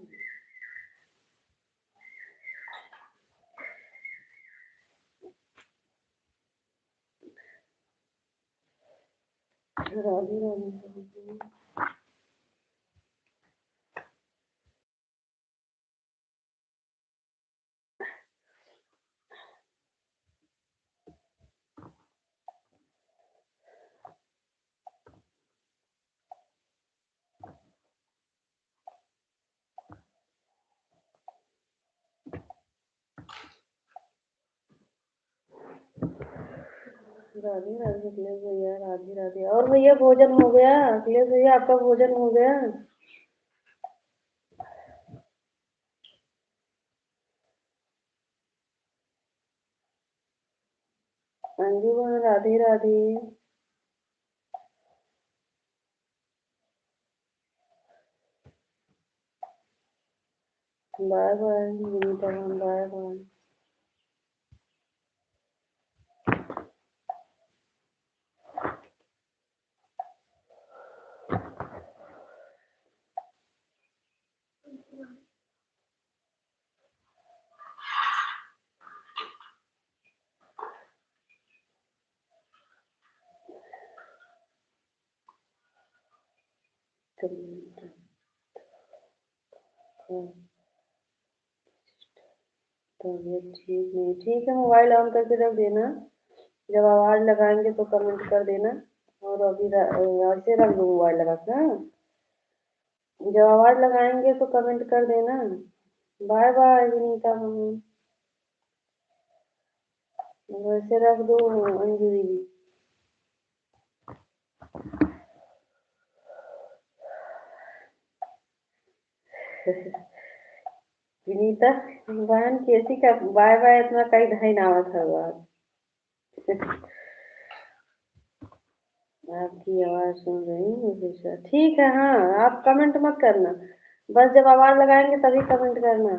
[SPEAKER 1] राधे राधे सभी को। राधे राधे अखिलेश भैया, राधे राधे। और भैया भोजन हो गया? अखिलेश भैया आपका भोजन हो गया? अंजू बहन राधे राधे। बाय बाय विनीता बहन, बाय बाय। तबीयत ठीक नहीं, ठीक है, मोबाइल ऑन करके रख देना। जब आवाज़ लगाएंगे तो कमेंट कर देना। और अभी ऐसे रख दो मोबाइल लगा के, हाँ? जब आवाज़ लगाएंगे तो कमेंट कर देना। बाय बाय विनीता मम्मी। वैसे रख दो अंजू दीदी। विनीता बहन कैसी का बाय बाय इतना कई ढाई नावा था बात। आपकी आवाज़ सुन रही हूँ हमेशा। ठीक है, हाँ, आप कमेंट मत करना। बस जब आवाज़ लगाएंगे तभी कमेंट करना।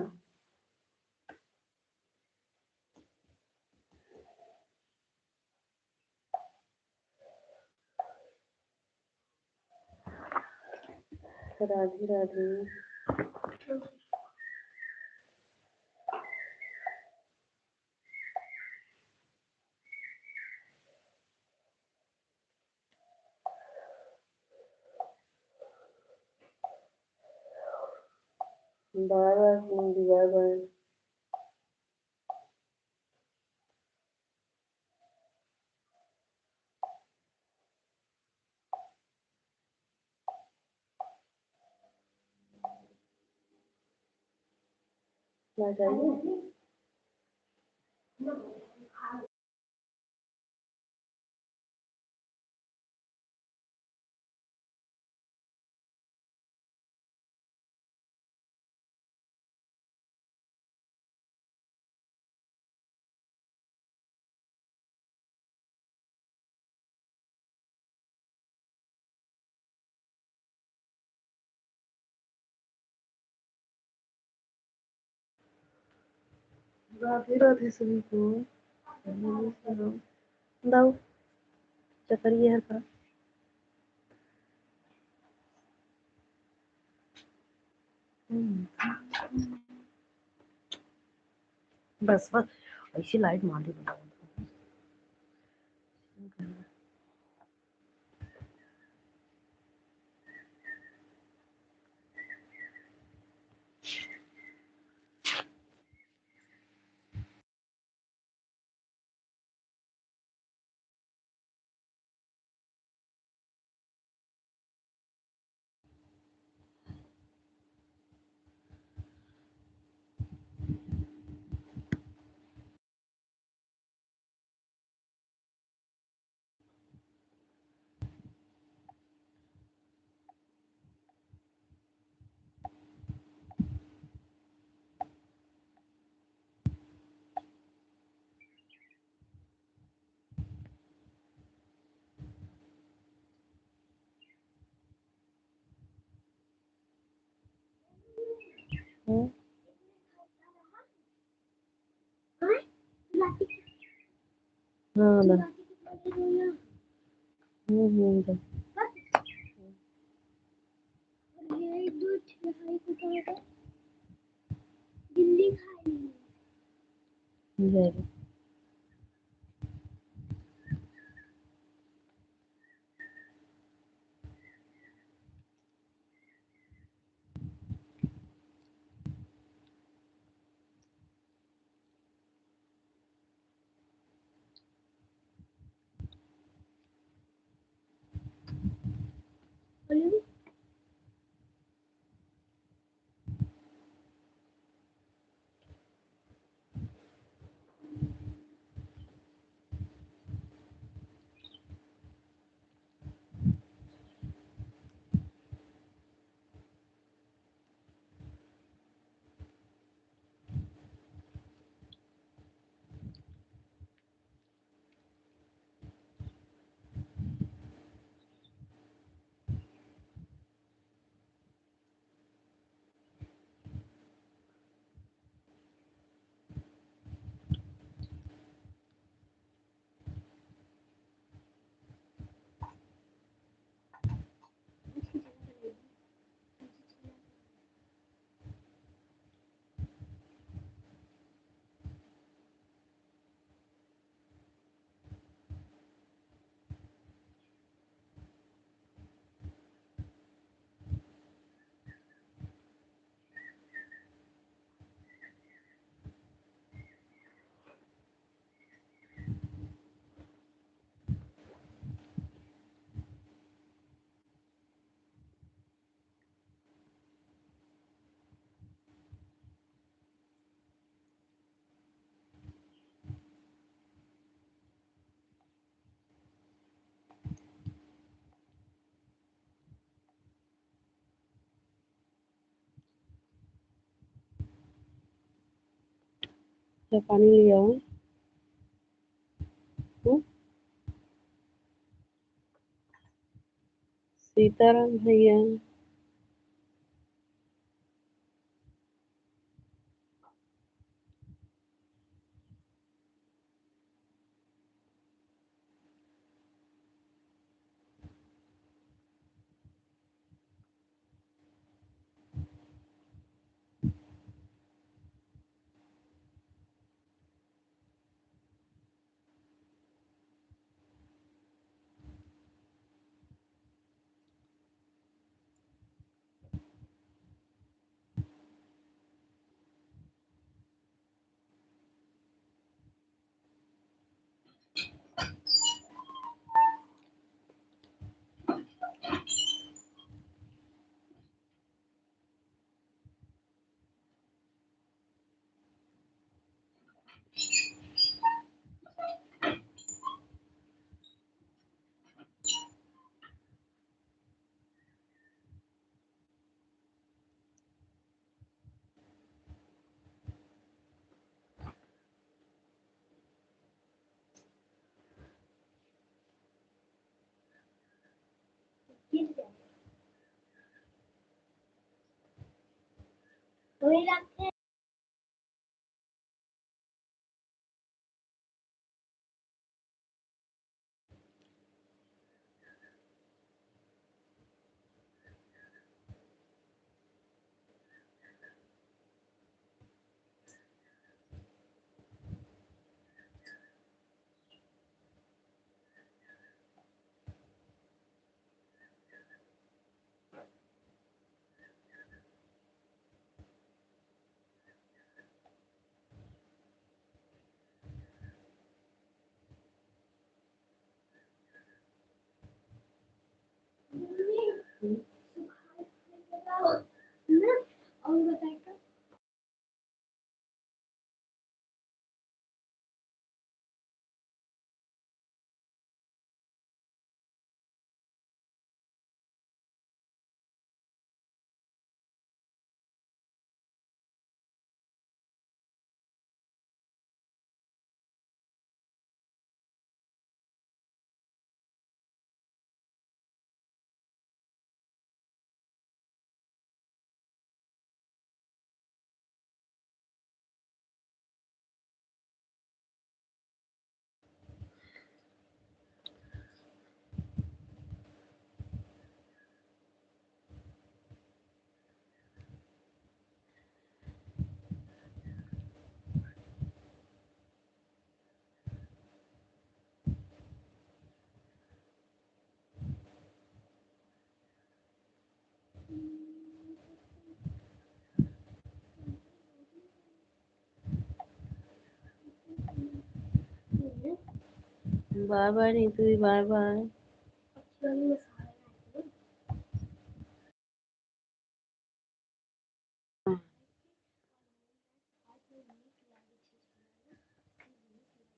[SPEAKER 1] Radhe Radhe. Bye bye bye bye. क्या चाहिए? राधे राधे सभी को। दाऊ चकरिए हर का बस बस ऐसी लाइट मार दी बताओ। हाँ ना जाएगा। क्या पानी लिया हूँ? सीताराम भैया बाय बाय नीतू जी, bye bye.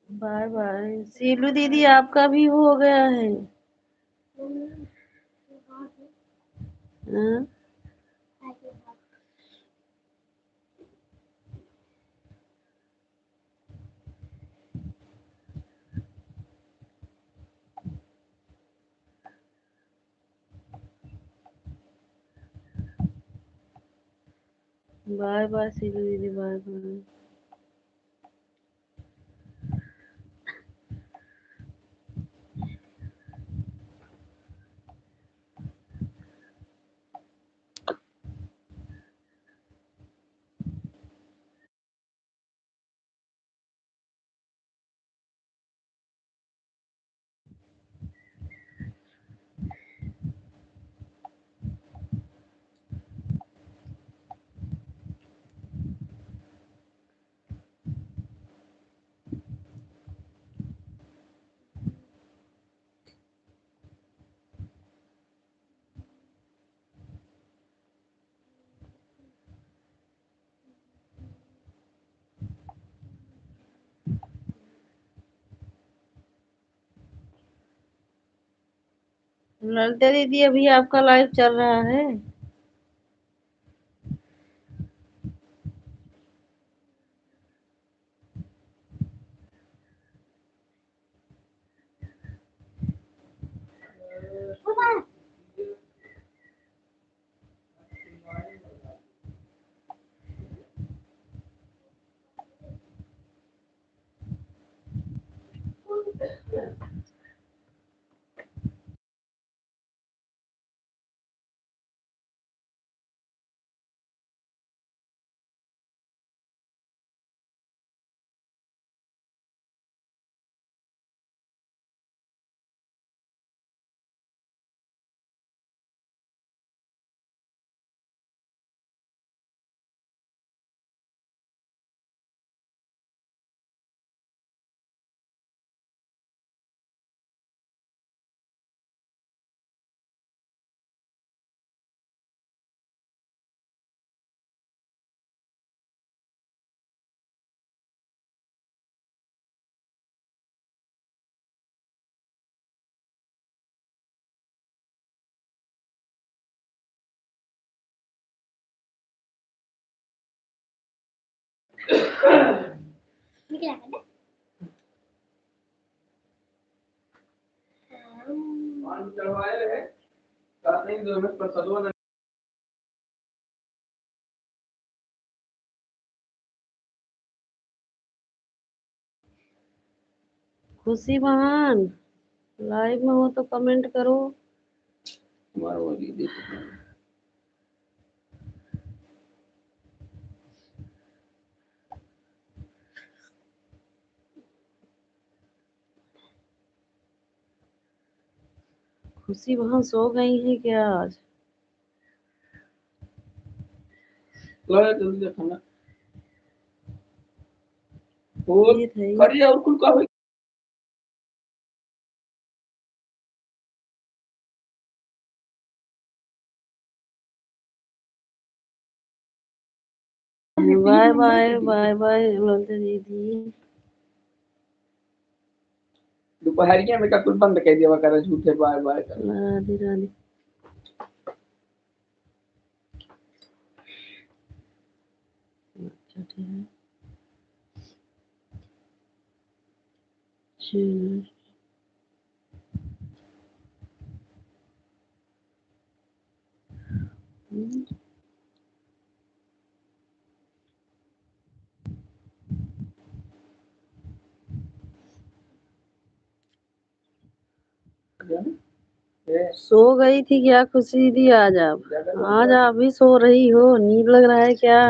[SPEAKER 1] Bye bye Silu दीदी, आपका भी हो गया है। हाँ? बाय बाय सीलू दीदी, बाय बाय। ललिता दीदी, अभी आपका लाइव चल रहा है? खुशी बहन, लाइव में हो तो कमेंट करो। खुशी बहन सो गई है क्या आज? जल्दी खाना और कुल का bye bye, bye bye Lalita दीदी। दोपहरिया में का कुल बंद कर दिया कर झूठे बाय बाय। राधे राधे। अच्छा ठीक है। सो गई थी क्या खुशी दीदी आज आप भी सो रही हो? नींद लग रहा है क्या?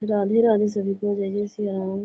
[SPEAKER 1] राधे राधे सभी को, जय जय श्री राम।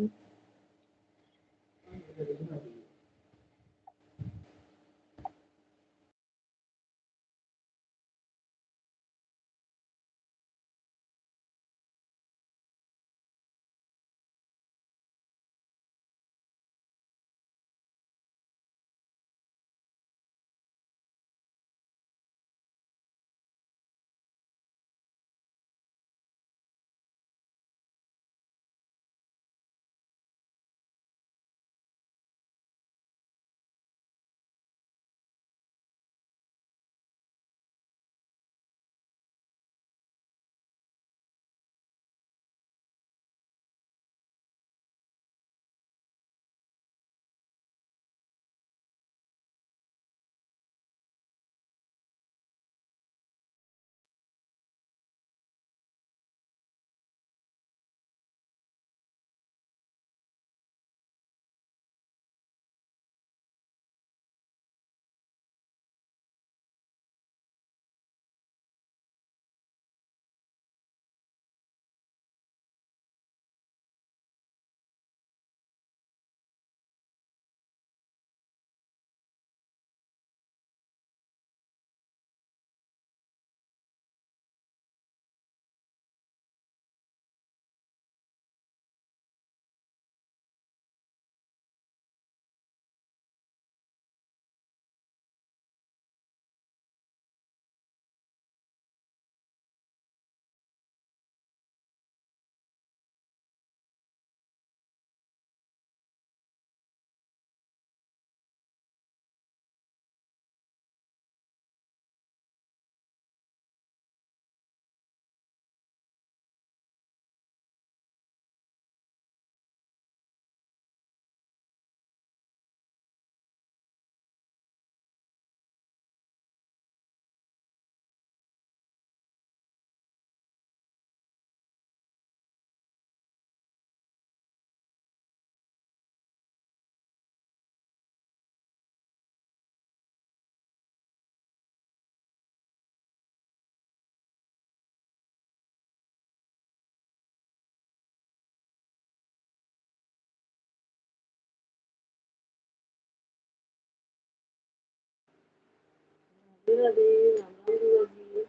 [SPEAKER 1] राधे राधे, राम राम जी।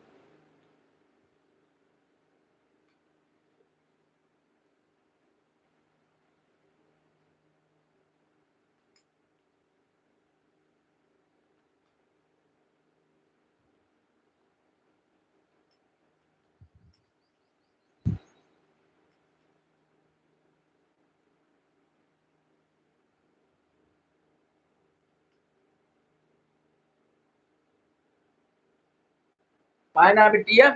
[SPEAKER 2] पाए ना बिटिया।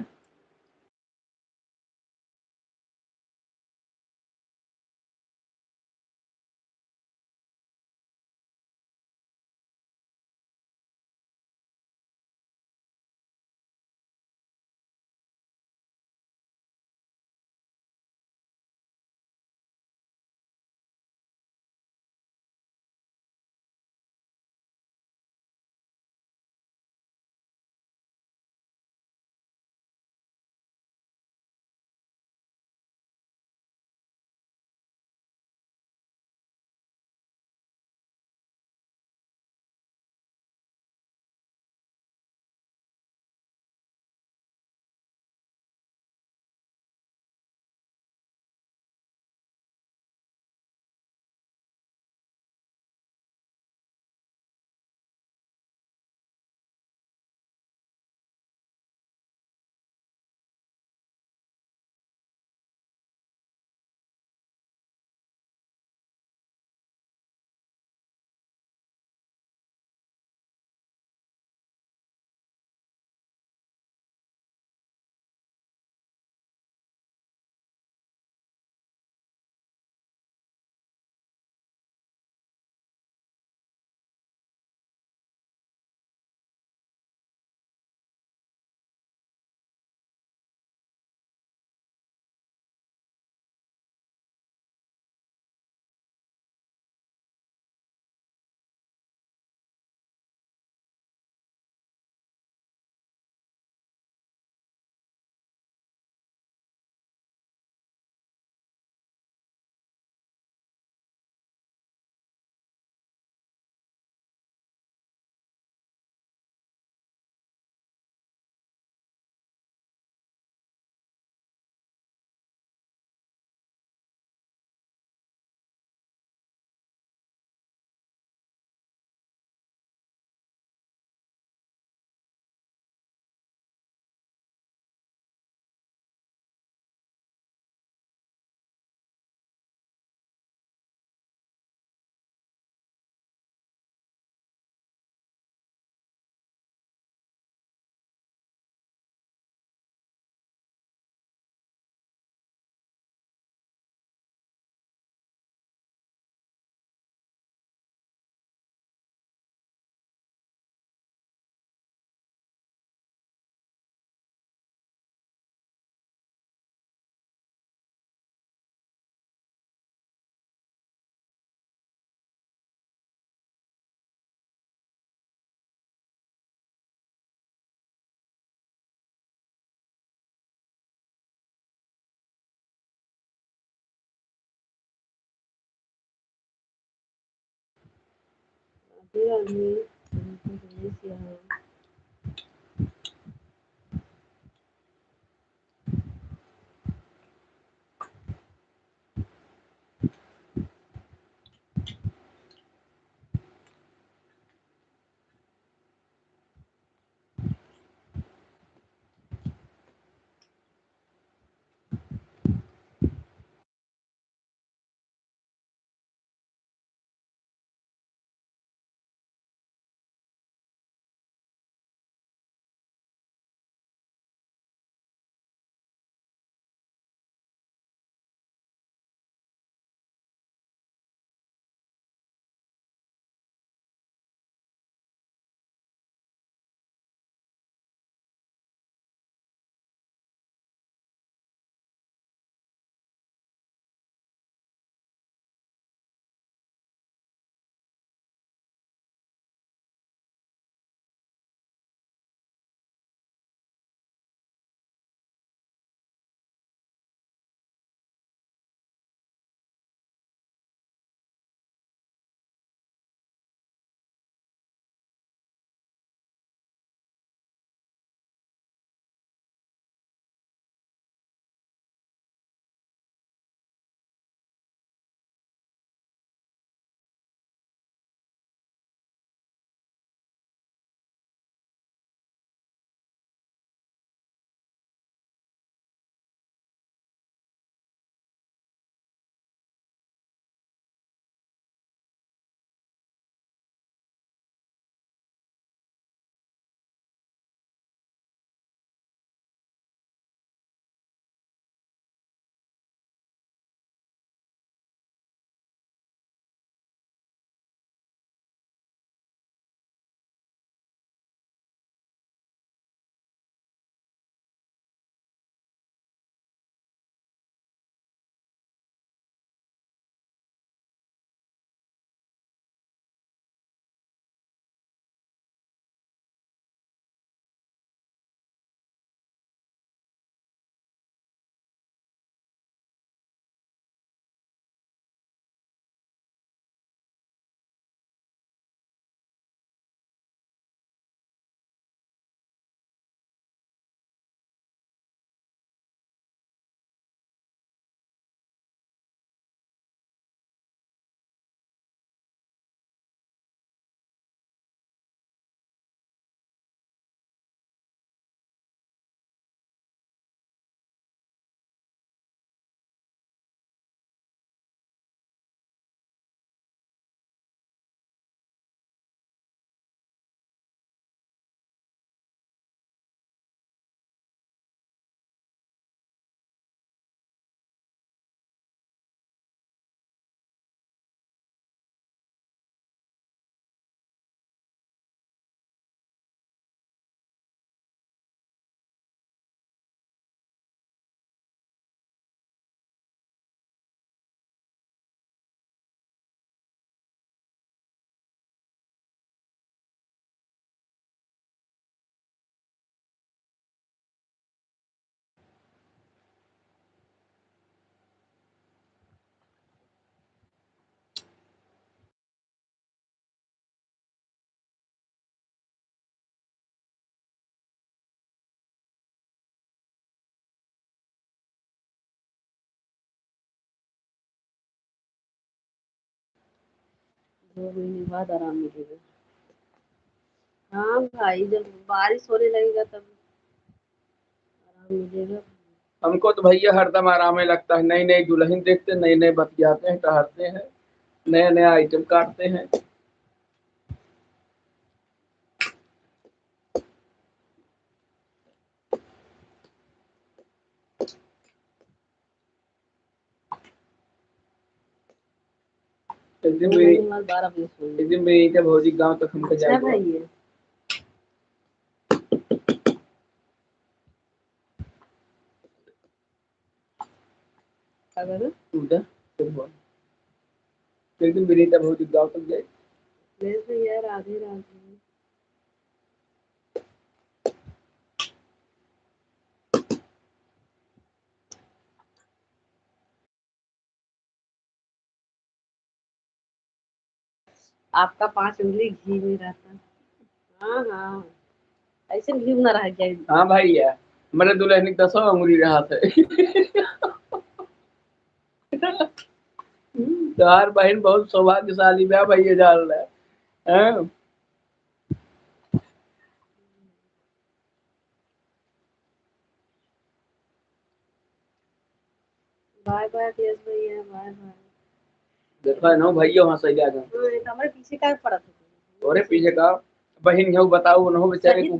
[SPEAKER 1] फिर आदमी से यहाँ दो महीने बाद आराम मिलेगा। हाँ भाई, जब बारिश होने लगेगा तब आराम मिलेगा।
[SPEAKER 2] हमको तो भैया हरदम आराम ही लगता है। नई नई दुल्हन देखते, नए नए बतियाते हैं, टहलते हैं, नया नया आइटम काटते हैं। एक दिन भी
[SPEAKER 1] 12 बजे सोएंगे।
[SPEAKER 2] एक दिन भी क्या भौजी गांव तक हमको
[SPEAKER 1] अच्छा
[SPEAKER 2] जाएगा।
[SPEAKER 1] भाई है। अगर
[SPEAKER 2] उधर फिर बोल। एक दिन विनीता भौजी गांव तक गए।
[SPEAKER 1] वैसे यार आधे रात में आपका 5 उंगली घी में रहता। हाँ हाँ, ऐसे घी ना रह जाए।
[SPEAKER 2] हाँ भैया, मेरे दुल्हन 10 अंगुली रहा थे। तोहार बहन बहुत सौभाग्यशाली बा भैया, जान ले हैं?
[SPEAKER 1] बाय बाय तेज भैया, बाय बाय।
[SPEAKER 2] देखो है ना भैया वहां से जाएगा।
[SPEAKER 1] हमारे पीछे का पड़ा था।
[SPEAKER 2] और पीछे का बहन है बताओ न हो बेचारे को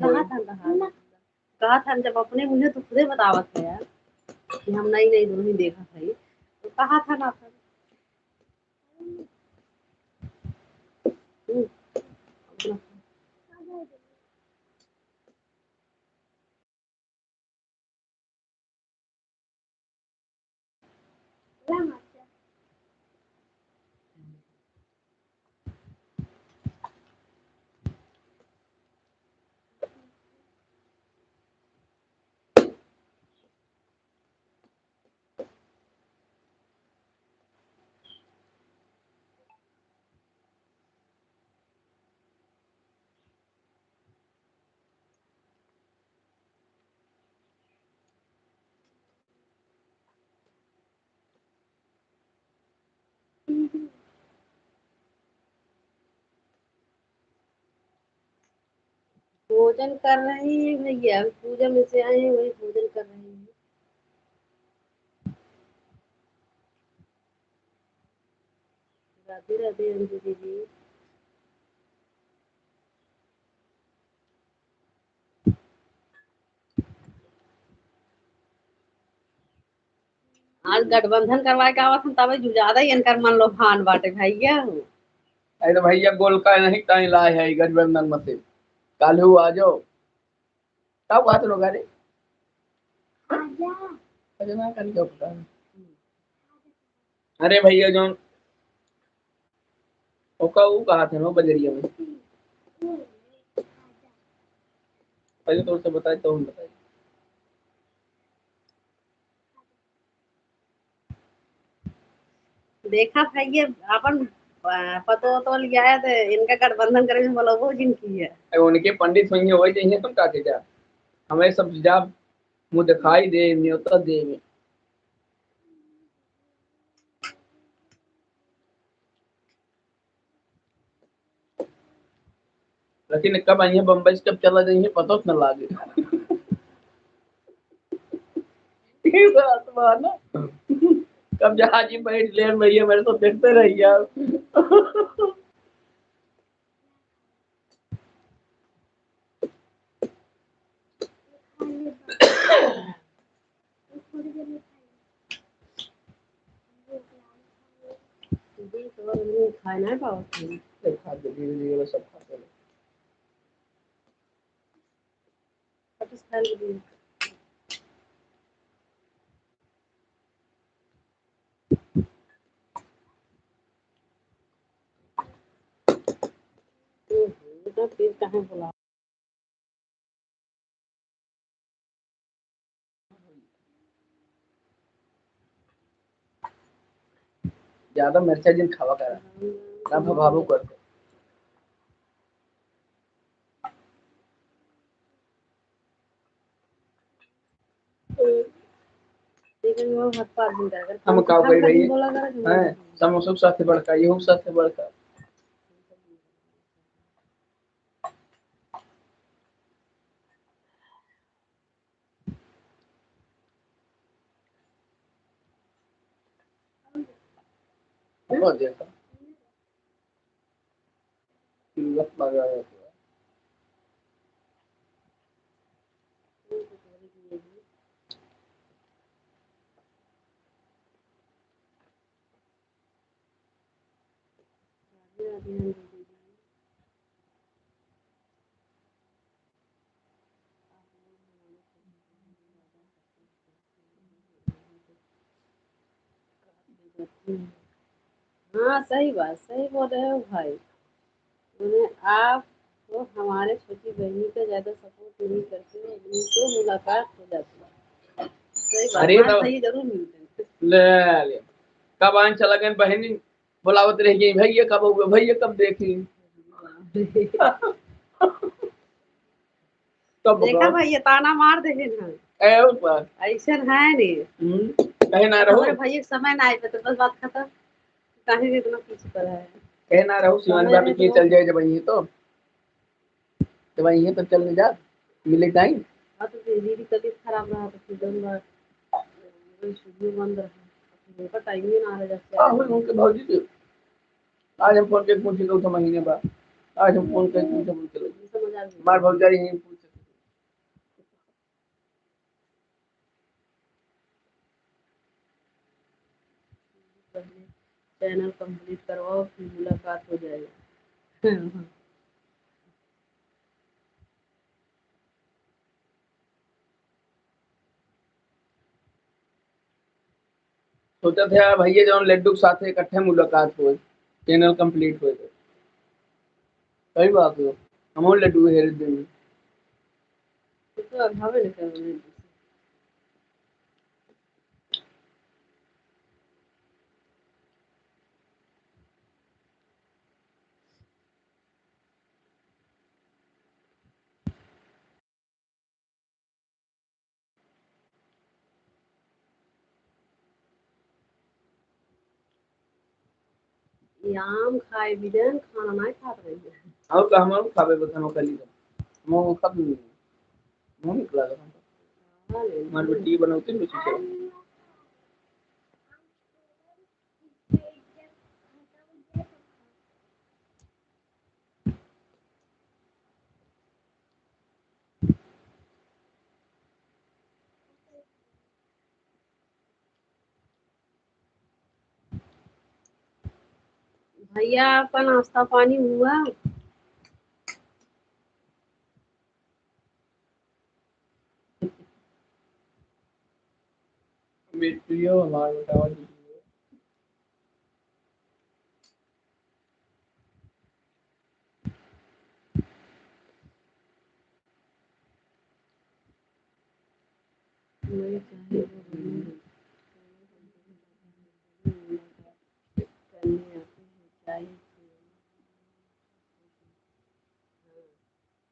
[SPEAKER 1] कहा था जब अपने मुझे तो खुदे बतावत है यार कि हम नई नई दुल्हन देखा था ये, तो कहा था ना था। भोजन कर रही है भैया, पूजा में से आए हैं वही भोजन कर रही है। राधे राधे अंजलि दीदी। आज गठबंधन करवाए का आवत तब ज्यादा ही इनकर मन लो भान बाटे भैया।
[SPEAKER 2] अरे भैया गोल का नहीं कहीं लाए है गठबंधन में से काल हो आ जाओ तब बात लोग अरे अरे ना कर क्या पता। अरे भैया जो ओका वो कहा थे ना बजरिया में पहले तो उससे बताए तो हम बताए।
[SPEAKER 1] देखा भैया अपन पतो तो लिया है तो इनका गठबंधन करे में बोला वो जिनकी है।
[SPEAKER 2] उनके पंडित होंगे वही चाहिए तुम का के जा हमें सब जा मुंह दिखाई दे न्योता दे में। लेकिन कब आई है बम्बई से कब चला जाइए पता न लागे। ये बात बा ना कब जहाज ही बैठ ले भैया मेरे तो देखते रहिए आप।
[SPEAKER 1] खाना है पाओ
[SPEAKER 2] खा दे धीरे धीरे सब खाते हैं।
[SPEAKER 1] फिर कहाँ बुला
[SPEAKER 2] ज्यादा मिर्चा जिन खावा करा ना भावो करते हम का कर रही है समोसा साथे बड़का ये साथे बड़का हो देखा वक्त लगा है।
[SPEAKER 1] हाँ सही बात, सही बोल रहे हो भाई। उन्हें आप तो हमारे छोटी बहनी का ज्यादा सपोर्ट नहीं करते हो, उनको मुलाकात हो जाती है। सही बात,
[SPEAKER 2] अरे
[SPEAKER 1] हाँ
[SPEAKER 2] तो
[SPEAKER 1] सही जरूर मिलते हैं।
[SPEAKER 2] ले ले कब आन चला गए बहनी बुलावत रह गई, भैया कब हुए, भैया कब देखी। तब
[SPEAKER 3] देखा भैया ताना मार दे ना, ऐसा है नहीं।
[SPEAKER 2] कहे ना रहो,
[SPEAKER 3] हमारे भैया समय ना आए तो बस बात खत्म, कहीं भी इतना पीछे पड़ा है।
[SPEAKER 2] कहे ना रहो शिवानी भाभी की चल जाए, जब वही तो जब वही है तो चलने जा, मिले टाइम।
[SPEAKER 3] हाँ तो दीदी तबीयत खराब रहा तो दिन भर स्टूडियो बंद रहा, उनका टाइम ही ना आ रहा।
[SPEAKER 2] उनके भाजी से आज हम फोन करके पूछे तो महीने बाद, आज हम फोन करके पूछे मार भौजाई ही पूछे।
[SPEAKER 3] चैनल कंप्लीट करवाओ फिर मुलाकात हो जाएगा।
[SPEAKER 2] सोचा था भैया जौन लड्डू के साथ इकट्ठे मुलाकात हो, चैनल कंप्लीट हो, सही बात है, हम लड्डू हेर देंगे
[SPEAKER 3] तो अभावे नहीं कर रहे। आम खाए बिना खाना नहीं खा रहे हैं।
[SPEAKER 2] और का हम खावे बतानो कली मो कब मो निकला मार बेटी बनौती नहीं चीज।
[SPEAKER 3] भैया आपका नाश्ता पानी हुआ?
[SPEAKER 2] बेटियों हमारा बताओ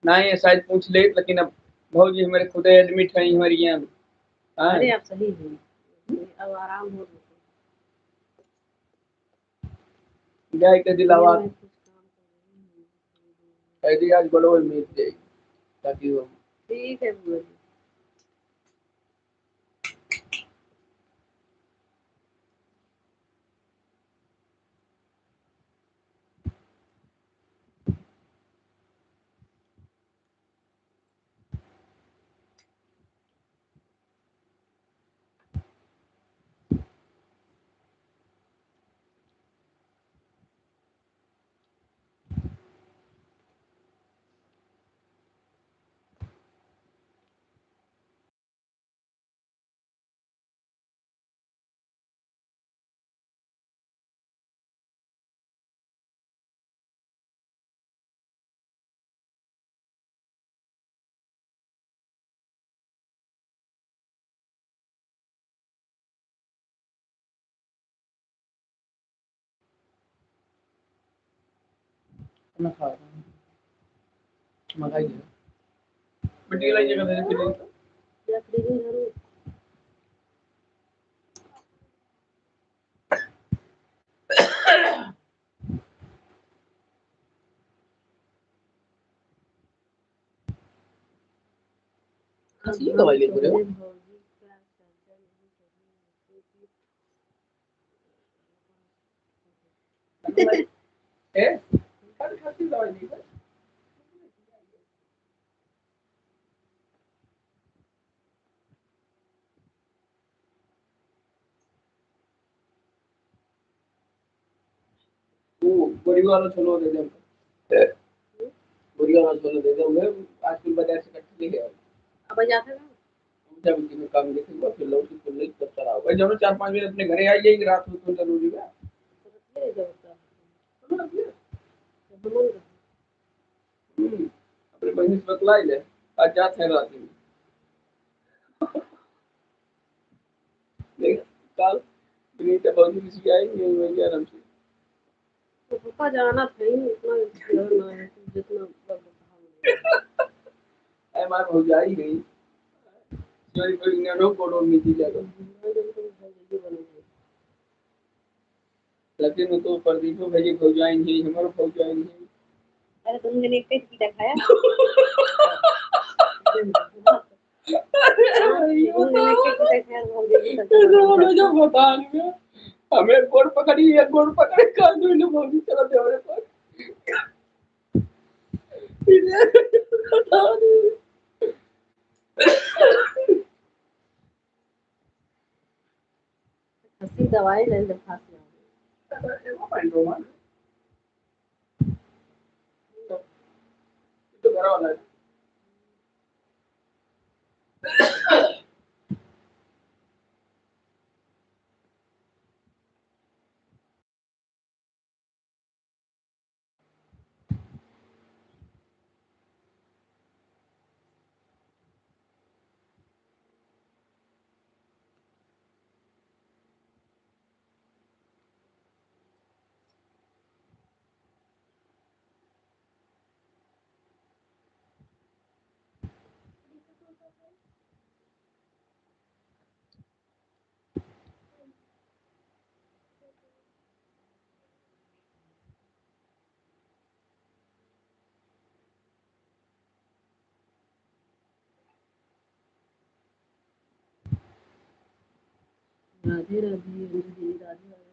[SPEAKER 2] नहीं शायद पूछ ले, लेकिन अब भौजी हमारे खुद एडमिट है हमारी यहाँ।
[SPEAKER 3] अरे आप सही हैं, अब आराम हो
[SPEAKER 2] जाए के दिलावा ऐसी आज बड़ो उम्मीद जाएगी ताकि वो
[SPEAKER 3] ठीक है।
[SPEAKER 2] ना खा मगाई बेटी लाई जगह दे फिर
[SPEAKER 3] लकड़ी नहीं जरूर
[SPEAKER 2] खसी दवाई ले बोले ए खसी दवाई ले वो बड़ी वाला चलो दे दे, बड़ी वाला चलो दे दे, आजकल बाजार से कट ले गया
[SPEAKER 3] अब जाते हैं
[SPEAKER 2] जब किसी काम देखेगा फिर लोग उसको ले तब चला भाई दोनों 4-5 बजे अपने घरे आ जाएगी रात में तो जरूरी है। अपने बहन से बतला ले आज जाते हैं रात में देख कल सुनीता बहुत किसी आएंगे वही आराम से
[SPEAKER 3] तो पापा जाना था ही इतना ना है कि जितना
[SPEAKER 2] ऐ मार हो जाई गई जोरी कोई ननो कोडो नीति जागो लेकिन तो प्रदीप भाई हो जाएंगे हमारे हो जाएंगे।
[SPEAKER 3] अरे तुमने एक पेट की खाया
[SPEAKER 2] जो बता हमें गोड़ पकड़ी एक गोड़ पकड़े कानून ने बोली चला दे हमारे पास
[SPEAKER 3] हंसी दवाई ले ले खांसी
[SPEAKER 2] तो घर वाला
[SPEAKER 3] राधे राधे अंजलि राधे राधे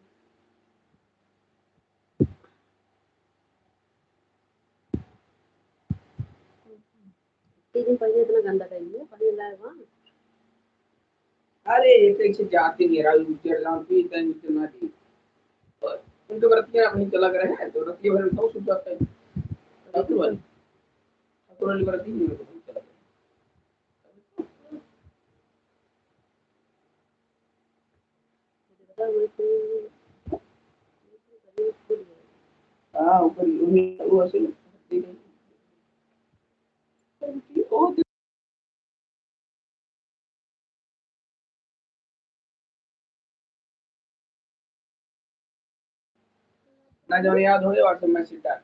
[SPEAKER 3] 3 दिन पहले इतना गंदा टाइम है पानी लाया वहाँ
[SPEAKER 2] अरे एक से जाती मेरा उजर लाऊं भी तन इतना थी और उनको व्रत अपनी चला कर है तो व्रत भर तो सुध जाता है ठाकुर वाली व्रत ही नहीं होता हां ऊपर वो ऐसे ओ ना जो याद हो व्हाट्सएप मैसेज डाल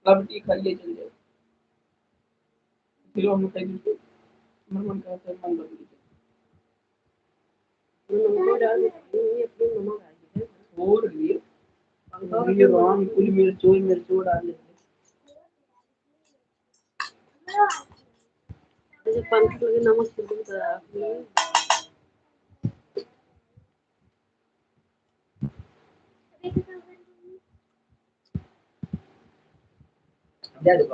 [SPEAKER 2] अब ठीक खाली चल जाए फिर हम कहीं मन करता है मन बदल
[SPEAKER 3] नमक डाल ये अपनी नमक आ गई
[SPEAKER 2] और ये राम कुल मिर्चो डाल ले
[SPEAKER 3] जैसे 5 लगे नमक छिड़क दो
[SPEAKER 2] दे दो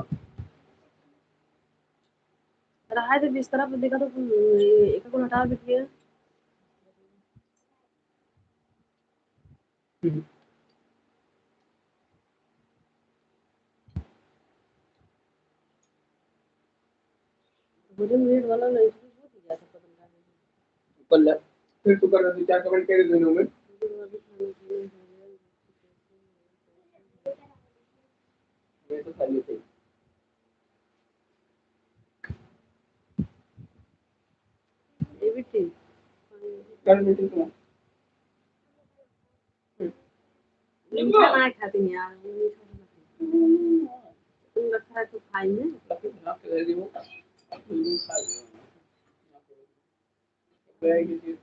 [SPEAKER 3] रहा है तो बिस्तर पे देखा तो एक को हटा दीजिए मुझे मिनट वाला नहीं हो जा सकता
[SPEAKER 2] कल फिर तो कर विचार कमेंट कर देने में मैं तो खाली थे
[SPEAKER 3] ये भी ठीक
[SPEAKER 2] कर मीटिंग में
[SPEAKER 3] मीठा ना खाती नहीं यार तुम रखा है तो खाएंगे
[SPEAKER 2] लेकिन ना कर दी वो खा लियो बैग की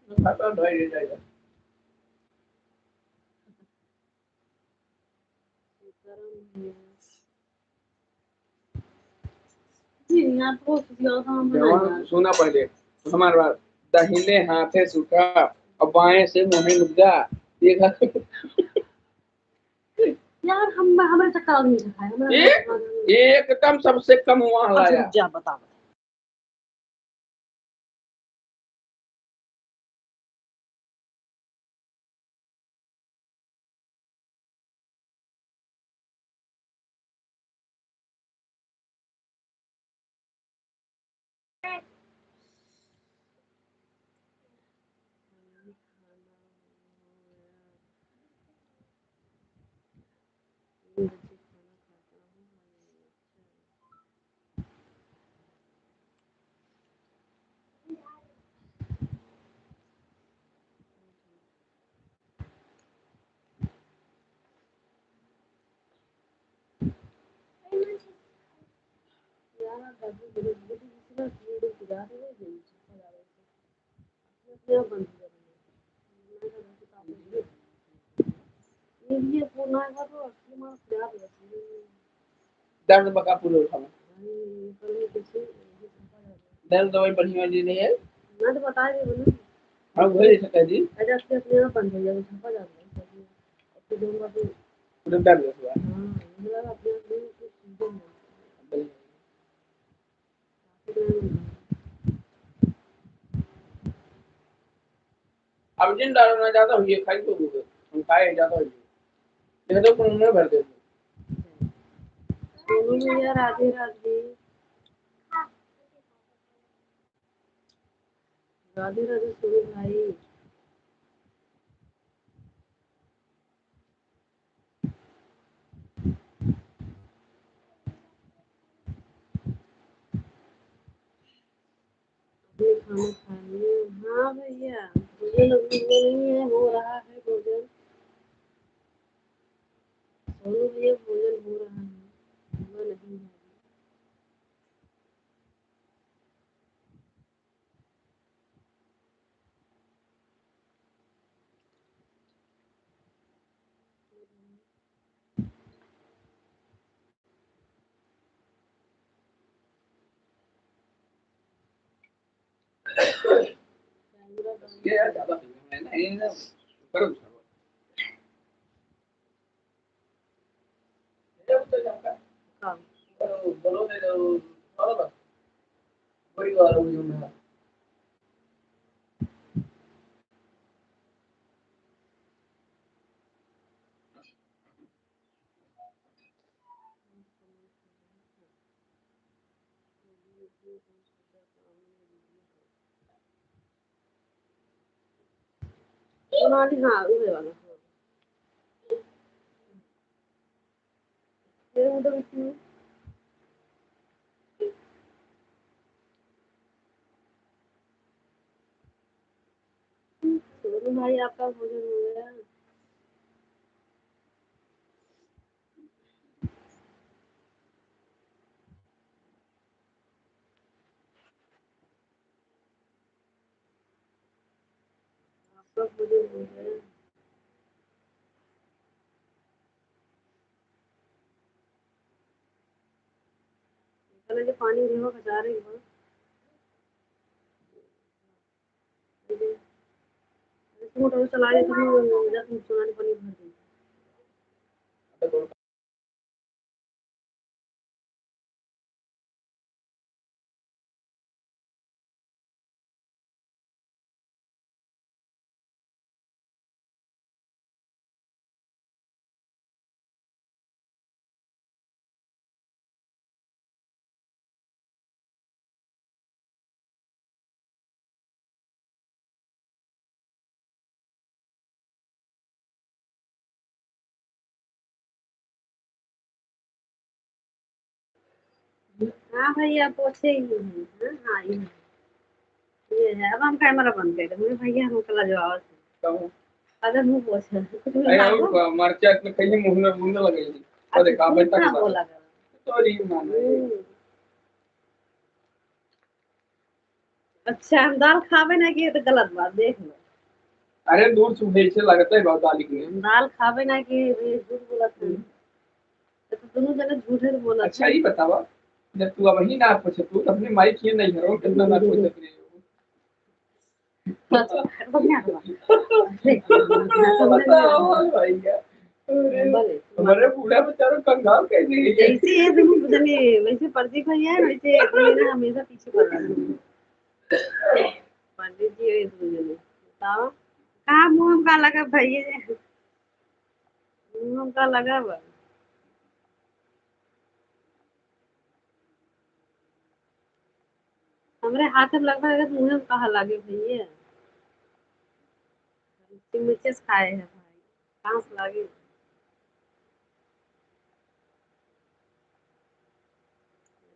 [SPEAKER 2] खाता ढाई जाएगा
[SPEAKER 3] जी यहाँ तो हम बनाएंगे
[SPEAKER 2] सुना पहले हमारे बात दाहिने हाथे सूखा और बाएं से मुंह मुद्दा ये
[SPEAKER 3] यार हम हमारे चक्कर नहीं खाए हमारा
[SPEAKER 2] एकदम सबसे कम वहां लाया
[SPEAKER 3] जा बता शादी करे बेटी किसी ना कीड़े गुजार रहे हैं छप्पा जा रहे थे अपने आप बंद कर रहे हैं मैं कहा ये लिए पूरा है तो असली मां प्यार रखी
[SPEAKER 2] दर्द बका पूरे उठाओ
[SPEAKER 3] भाई कल कैसे ये छप्पा जा रहा है
[SPEAKER 2] दर्द दवाई बढ़िया जी नहीं है
[SPEAKER 3] मैं तो बता रही हूँ ना
[SPEAKER 2] हाँ वही से कह दी
[SPEAKER 3] अरे अपने आप बंद हो जाएगा छप्पा जा रहा है अब तो दूंगा तो
[SPEAKER 2] पूरे दर्द हुआ
[SPEAKER 3] हाँ मेरा अपने आप नहीं कुछ चीजें नहीं
[SPEAKER 2] अब जिन डालना ज्यादा हुई खाई तो होगा हम खाए ज्यादा हुई ये तो कौन में भर दे
[SPEAKER 3] सोनू भैया राधे राधे राधे राधे सोनू भाई अभी खाना खाइए हाँ भैया भोजन अभी नहीं है हो रहा है भोजन सोनू भैया भोजन हो रहा है हुआ नहीं है कैमरा बंद
[SPEAKER 2] ये यार ज्यादा है ना ये ना करो ये तो जाता
[SPEAKER 3] काम
[SPEAKER 2] बोलो दे दो बोलो बड़ी वाला हो जाऊंगा
[SPEAKER 3] सोनाली हाँ उधर वाला फिर उधर इसमें सोनू भाई आपका भोजन हो गया आपका भोजन हो गया चलो जो पानी रिहो बचा रही हो मोटर चला रही थी जब सोनाली पानी भर दी हाँ भैया पोछे ही हैं हाँ ये है अब हम कैमरा बंद कर देंगे भैया हम कल जवाब
[SPEAKER 2] कहो
[SPEAKER 3] अगर मुंह पोछा कुछ भी
[SPEAKER 2] अरे
[SPEAKER 3] खा लो
[SPEAKER 2] और मरचा इतने कहीं मुंह में मुंह लगे और देखा बैठा
[SPEAKER 3] अच्छा
[SPEAKER 2] के
[SPEAKER 3] बोला
[SPEAKER 2] सॉरी माना
[SPEAKER 3] अच्छा हम दाल खावे ना कि ये तो गलत बात देख लो
[SPEAKER 2] अरे दूर सुबह से लगता है बहुत दाली के
[SPEAKER 3] हम दाल खावे ना कि ये झूठ बोला था तो दोनों जने झूठे तो बोला
[SPEAKER 2] अच्छा ही बतावा जब तू अब ही ना पूछे तू अपनी माइक ही नहीं है कितना ना पूछ रही
[SPEAKER 3] बढ़िया
[SPEAKER 2] बताओ भाई क्या हमारे बूढ़ा बेचारा कंगाल कैसे है
[SPEAKER 3] जैसे है तुम जने वैसे प्रदीप भैया है वैसे मेरा हमेशा पीछे पड़ रहा है पंडित जी है तुम जने बताओ कहाँ मुंह का लगा भैया मुंह का लगा बा हमरे हाथ में लगभग है मुंह में कहाँ लागे भैया मिर्चेस खाए हैं भाई कहाँ से लागे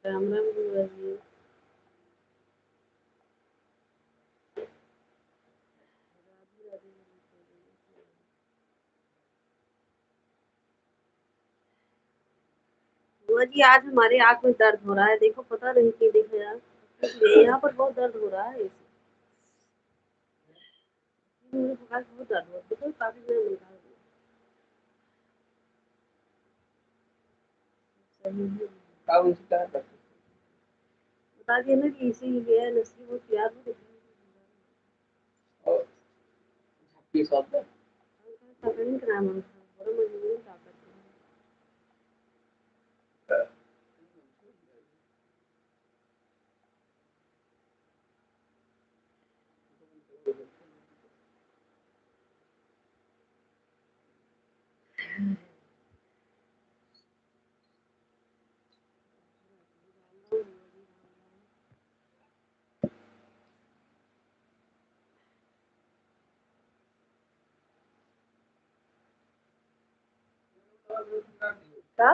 [SPEAKER 3] राम राम गुरुआ जी बुआ जी आज हमारे आँख में दर्द हो रहा है, देखो पता नहीं क्यों, देखो यार यहाँ पर बहुत दर्द हो रहा है इसे। मुझे आज बहुत दर्द हो रहा है, देखो काफी देर हो रहा है। सही है।
[SPEAKER 2] क्या उनसे क्या करते
[SPEAKER 3] बता दिया ना कि इसी ये है नस्ली वो याद हो
[SPEAKER 2] और झपकी शब्द
[SPEAKER 3] पता नहीं क्या नाम है उसका, बड़ा मजबूरी क्या करते हैं। क्या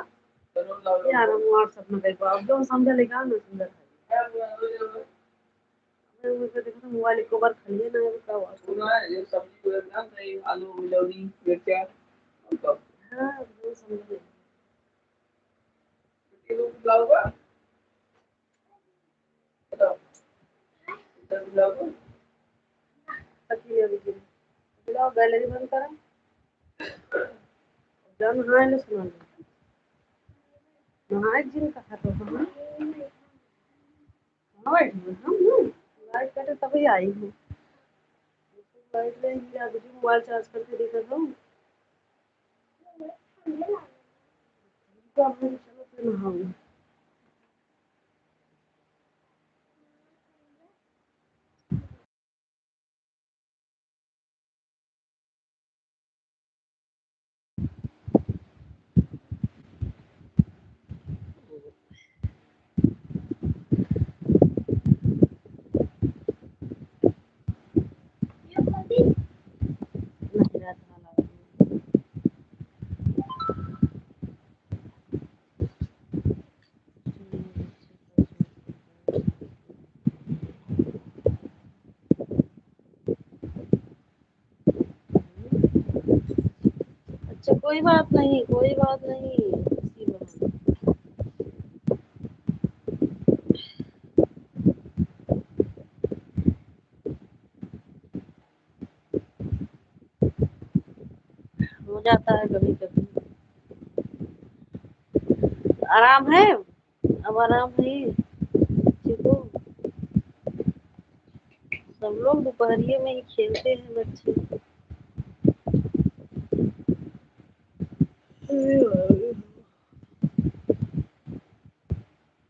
[SPEAKER 3] यार हम व्हाट्सएप में देखो अब जो समझ लेगा ना सुंदर है मुझे देखो तो मोबाइल को बार खाली है ना क्या हुआ
[SPEAKER 2] सुना है ये सब्जी को ना नहीं आलू मिलौनी मिर्चा और
[SPEAKER 3] हाँ वो समझ ले
[SPEAKER 2] किलो लाऊंगा बताओ कितना लाऊंगा
[SPEAKER 3] तकली अभी की बुलाओ गैलरी बंद करा जब नहाए ले सुना नहाए जिन कहा तो हम हम लाइट कटे तभी आई हूँ लाइट ले लिया अभी मोबाइल चार्ज करके देखा था तो अब चलो फिर नहाऊंगी नहीं रात वाला अच्छा कोई बात नहीं कोई बात नहीं इसी बहाने हो जाता है कभी कभी आराम है अब आराम है ठीक हो सब लोग दोपहरिए में ही खेलते हैं बच्चे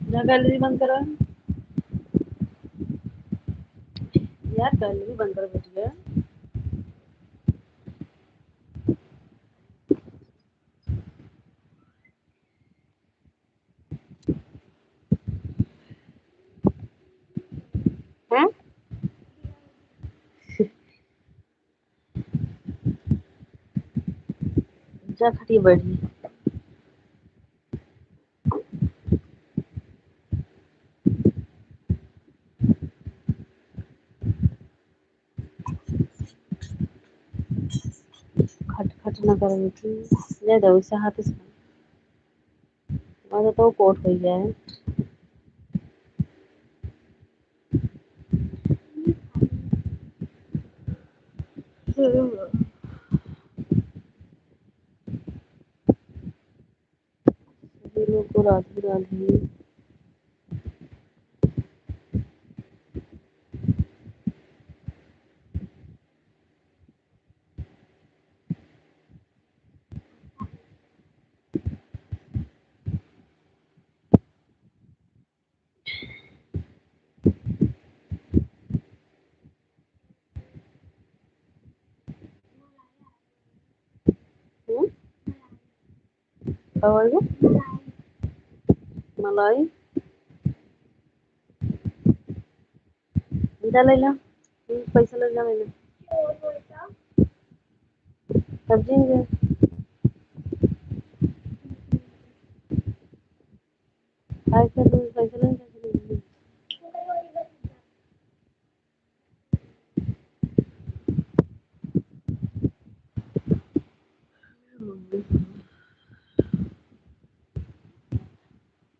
[SPEAKER 3] जा गैलरी बंद करा यार गैलरी बंद कर बैठ गया हैं जा खटिए बैठी खट खट न कर बैठी ले दो इसे हाथ से मैं तो कोट हो गया है सभी लोग को राधे राधे और मलाई जा ले ला पैसा ले जा ले ला सब्जी ले पैसा ले पैसा ले जा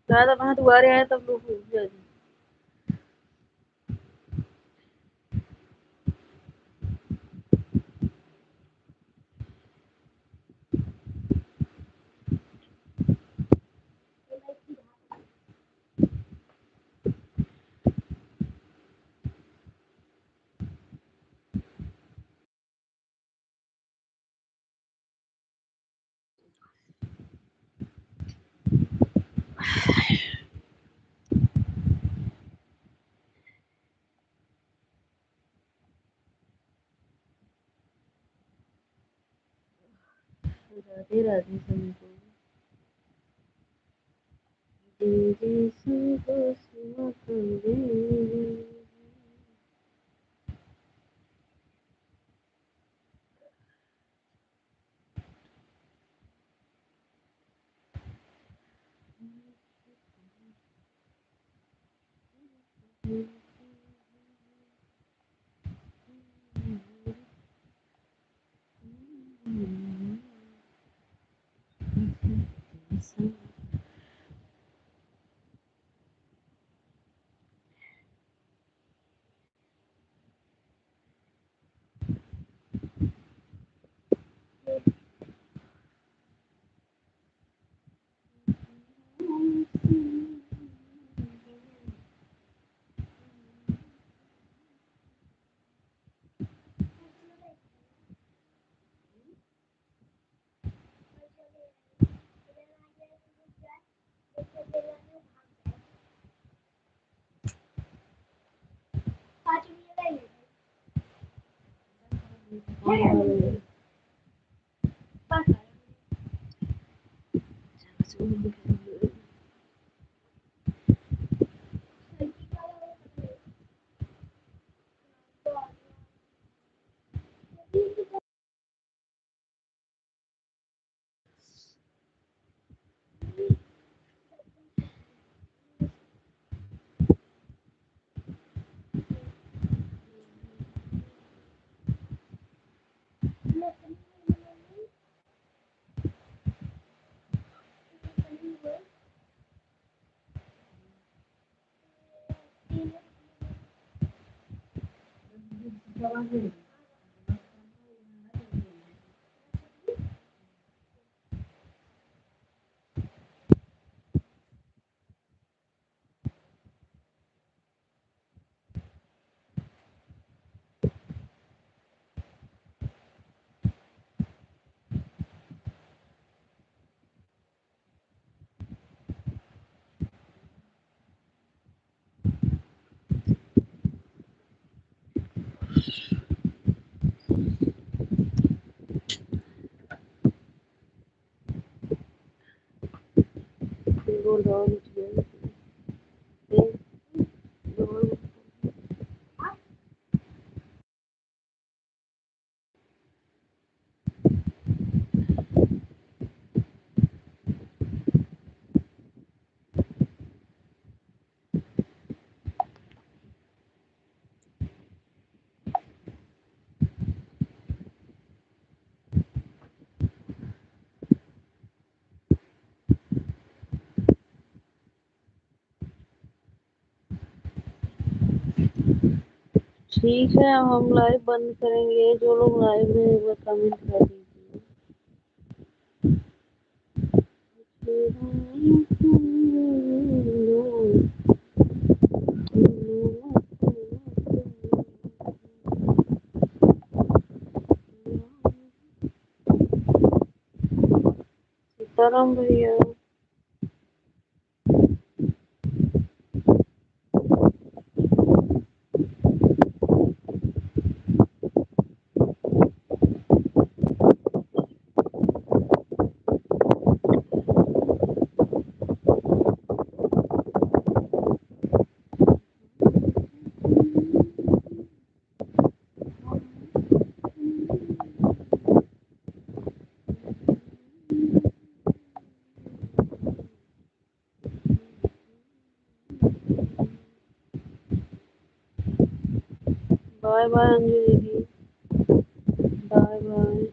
[SPEAKER 3] ज्यादा वहां दुआरे आए तब लोग उठ जाते। राधे राधे सभी को। तेरे सुबह सुबह करे। दौड़ उठ गए। दौड़ ठीक है, अब हम लाइव बंद करेंगे। जो लोग लाइव में वो कमेंट कर दीजिए। सीताराम भैया। बाय बाय अंजू दीदी। Bye bye.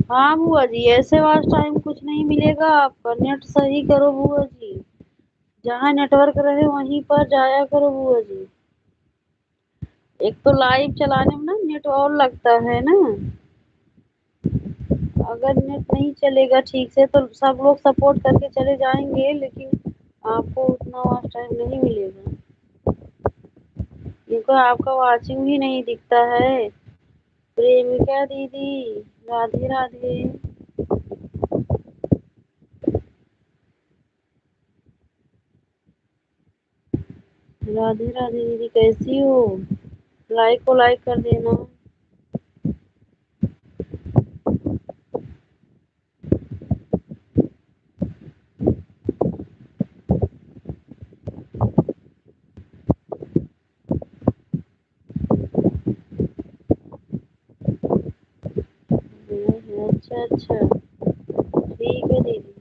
[SPEAKER 3] हाँ बुआ जी, ऐसे वास्ट टाइम कुछ नहीं मिलेगा आपका। नेट सही करो बुआ जी, जहाँ नेटवर्क रहे वहीं पर जाया करो बुआ जी। एक तो लाइव चलाने में ना नेट और लगता है ना। अगर नेट नहीं चलेगा ठीक से तो सब लोग सपोर्ट करके चले जाएंगे, लेकिन आपको उतना वॉच टाइम नहीं मिलेगा, क्योंकि आपका वॉचिंग भी नहीं दिखता है। प्रेमिका दीदी, राधे राधे। राधे राधे दीदी, कैसी हो? लाइक को लाइक कर देना। अच्छा अच्छा, ठीक है दीदी।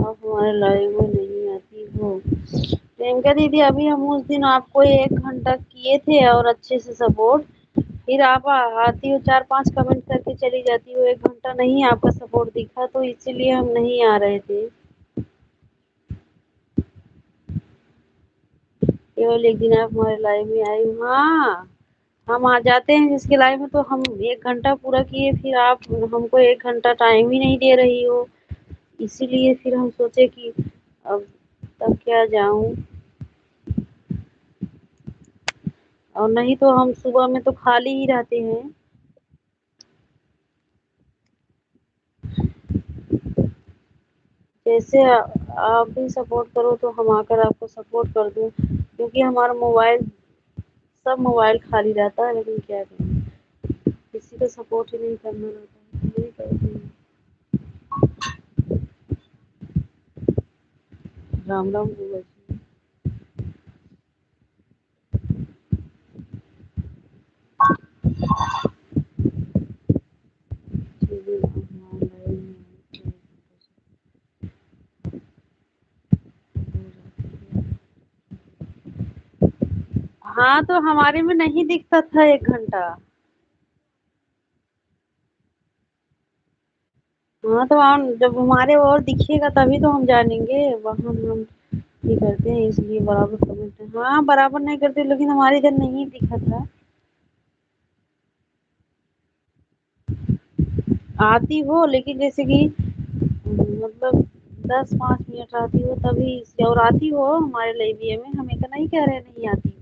[SPEAKER 3] आप हमारे लाइव में नहीं आती हो प्रियंका दीदी। अभी हम उस दिन आपको 1 घंटा किए थे और अच्छे से सपोर्ट, फिर आप आती हो 4-5 कमेंट करके चली जाती हो, 1 घंटा नहीं आपका सपोर्ट दिखा, तो इसीलिए हम नहीं आ रहे थे। केवल एक दिन आप हमारे लाइव में आई हो। हाँ, हम आ जाते हैं जिसके लाइव में, तो हम 1 घंटा पूरा किए, फिर आप हमको 1 घंटा टाइम ही नहीं दे रही हो, इसीलिए फिर हम सोचे कि अब तब क्या जाऊं। और नहीं तो हम सुबह में तो खाली ही रहते हैं। जैसे आप भी सपोर्ट करो तो हम आकर आपको सपोर्ट कर दूं, क्योंकि हमारा मोबाइल, सब मोबाइल खाली रहता है, लेकिन क्या करें, किसी को सपोर्ट ही नहीं करना रहता है, नहीं करते हैं। राम राम बुआ जी। चलिए, हमारा लाइव में हाँ, तो हमारे में नहीं दिखता था 1 घंटा। हाँ, तो हम जब हमारे और दिखेगा तभी तो हम जानेंगे, वहाँ हम ये करते हैं, इसलिए बराबर कमेंट। हाँ, बराबर नहीं करते, लेकिन हमारे इधर नहीं दिखा था। आती हो लेकिन जैसे कि मतलब 10-5 मिनट आती हो तभी, और आती हो हमारे लाइब्रेरी में, हम इतना ही कह रहे हैं नहीं आती हो।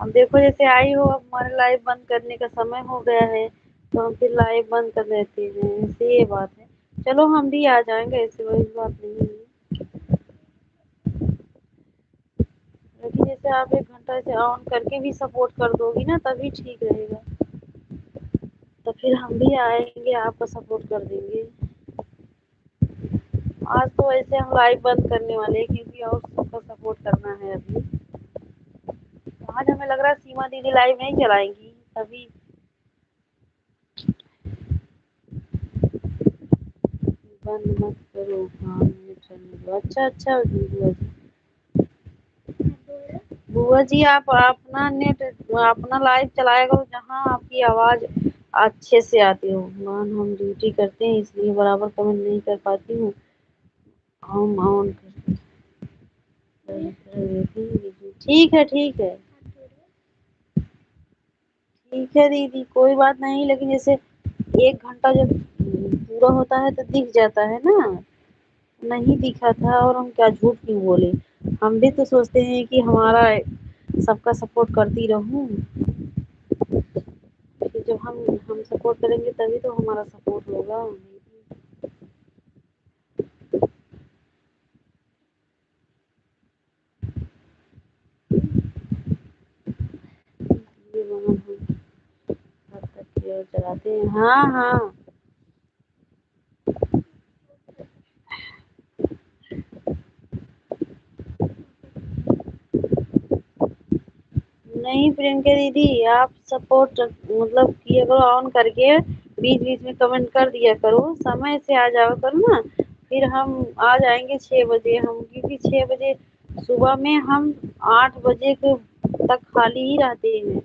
[SPEAKER 3] अब देखो जैसे आई हो, अब हमारे लाइव बंद करने का समय हो गया है, तो हम फिर लाइव बंद कर देते हैं, ऐसे ये बात है। चलो हम भी आ जाएंगे, ऐसी कोई बात नहीं है, लेकिन जैसे आप 1 घंटा से ऑन करके भी सपोर्ट कर दोगी ना, तभी ठीक रहेगा, तो फिर हम भी आएंगे, आपका सपोर्ट कर देंगे। आज तो वैसे हम लाइव बंद करने वाले हैं, क्योंकि और सबका सपोर्ट करना है अभी। आज हमें लग रहा है सीमा दीदी लाइव नहीं चलाएंगी, तभी। बंद मत करो, हाँ मुझे चलने दो। अच्छा अच्छा बुआ जी, बुआ जी आप अपना नेट, अपना लाइव चलाया करो जहाँ आपकी आवाज अच्छे से आती हो। मान हम ड्यूटी करते हैं, इसलिए बराबर कमेंट नहीं कर पाती हूँ। हम ऑन ठीक है ठीक है, ठीक है दीदी, कोई बात नहीं, लेकिन जैसे 1 घंटा जब पूरा होता है तो दिख जाता है ना। नहीं दिखा था, और हम क्या झूठ क्यों बोले, हम भी तो सोचते हैं कि हमारा सबका सपोर्ट करती रहूं, फिर जब हम सपोर्ट करेंगे तभी तो हमारा सपोर्ट होगा। ये वहाँ हम घर तक की ओर चलाते हैं। हाँ हाँ, नहीं प्रियंका दीदी, आप सपोर्ट मतलब किया करो ऑन करके, बीच बीच में कमेंट कर दिया करो, समय से आ जाओ करो ना, फिर हम आ जाएंगे 6 बजे हम, क्योंकि 6 बजे सुबह में हम 8 बजे के तक खाली ही रहते हैं।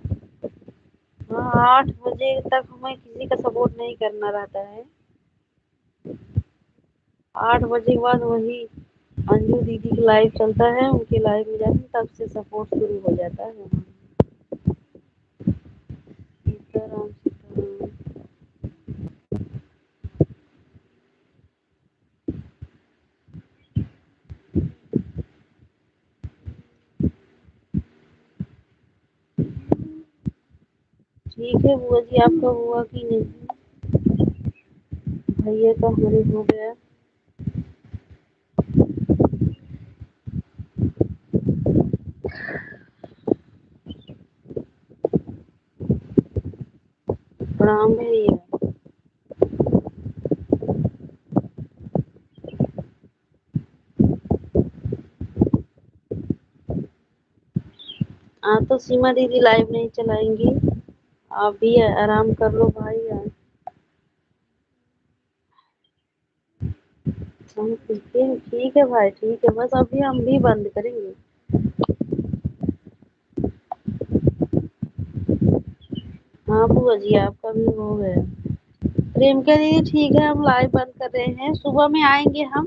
[SPEAKER 3] हाँ 8 बजे तक हमें किसी का सपोर्ट नहीं करना रहता है। 8 बजे के बाद वही अंजू दीदी की लाइव चलता है, उनके लाइव में जाते हैं, तब से सपोर्ट शुरू हो जाता है। सीताराम सीताराम। ठीक है बुआ जी, आपका हुआ कि नहीं? भैया का हमारे हो गया। प्रणाम भैया। हाँ तो सीमा दीदी लाइव नहीं चलाएंगी, आप भी आराम कर लो भाई यार। ठीक है भाई, ठीक है, बस अभी हम भी बंद करेंगे। हाँ बुआ जी, आपका भी हो गया। प्रियंका दीदी ठीक है, हम लाइव बंद कर रहे हैं, सुबह में आएंगे हम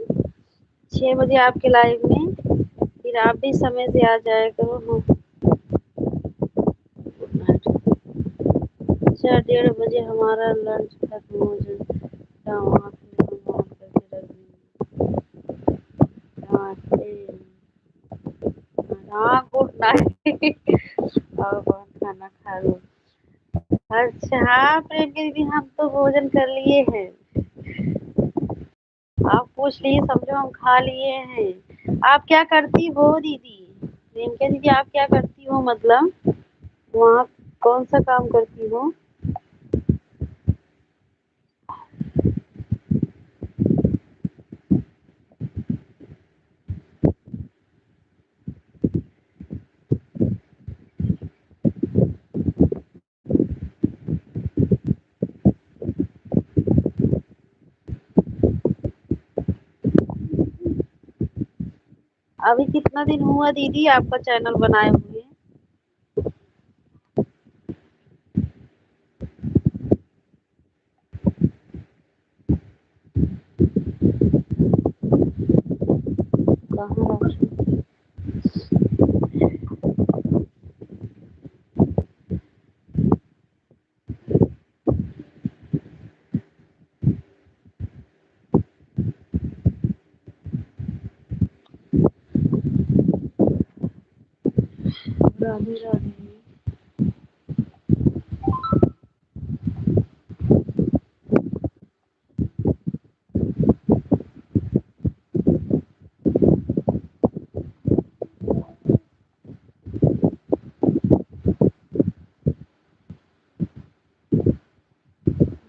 [SPEAKER 3] 6 बजे आपके लाइव में, फिर आप भी समय से आ जाया करो। हाँ गुड नाइट। अच्छा 1:30 बजे हमारा लंच खत्म हो जाता, वहाँ फिर हम ऑन करके रख देंगे। हाँ गुड नाइट। और बहुत खाना खा लो। अच्छा हाँ प्रियंका दीदी, हम तो भोजन कर लिए हैं। आप पूछ लिए समझो हम खा लिए हैं। आप क्या करती हो दीदी? प्रियंका दीदी आप क्या करती हो, मतलब वहाँ कौन सा काम करती हो? अभी कितना दिन हुआ दीदी आपका चैनल बनाए हुए? कहाँ रखे? राधे राधे।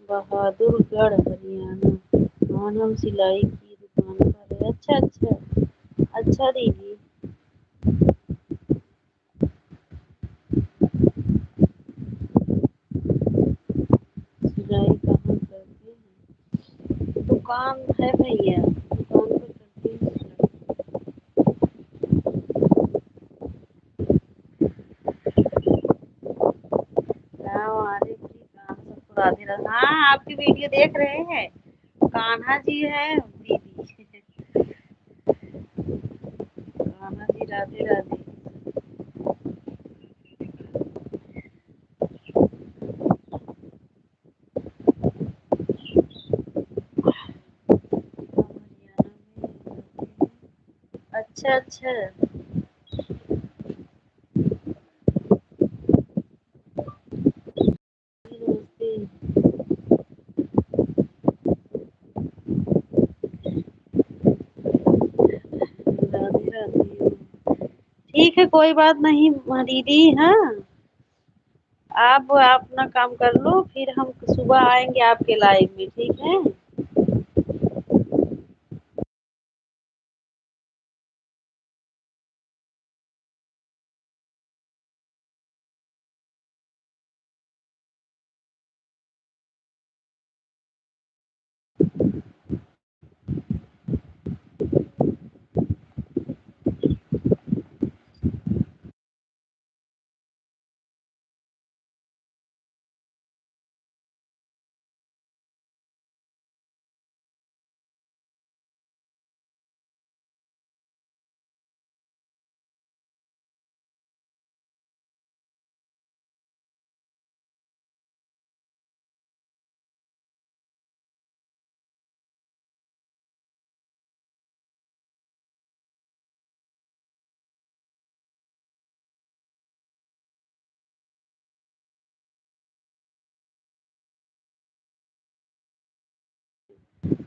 [SPEAKER 3] बहादुरगढ़ हरियाणा। मानव सिलाई की दुकान पर है। अच्छा अच्छा। अच्छा दीदी। सिलाई कहाँ करते हैं? दुकान है भैया, दुकान पर करते हैं सिलाई। हमारे भी काम सबको राधे राधे। हाँ आपकी वीडियो देख रहे हैं, कान्हा जी है दीदी। कान्हा जी राधे राधे। हरियाणा में। अच्छा अच्छा। नमस्ते। राधे राधे। ठीक है कोई बात नहीं दीदी। हाँ आप अपना काम कर लो, फिर हम सुबह आएंगे आपके लाइव में, ठीक है?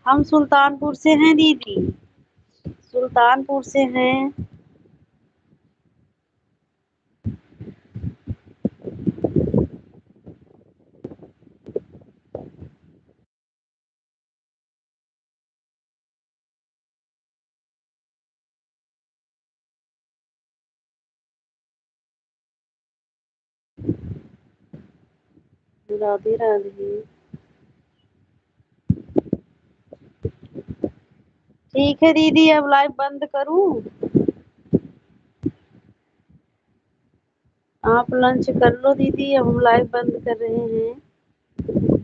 [SPEAKER 3] हम सुल्तानपुर से हैं दीदी, सुल्तानपुर से हैं। राधे राधे। ठीक है दीदी, अब लाइव बंद करूं? आप लंच कर लो दीदी, हम लाइव बंद कर रहे हैं।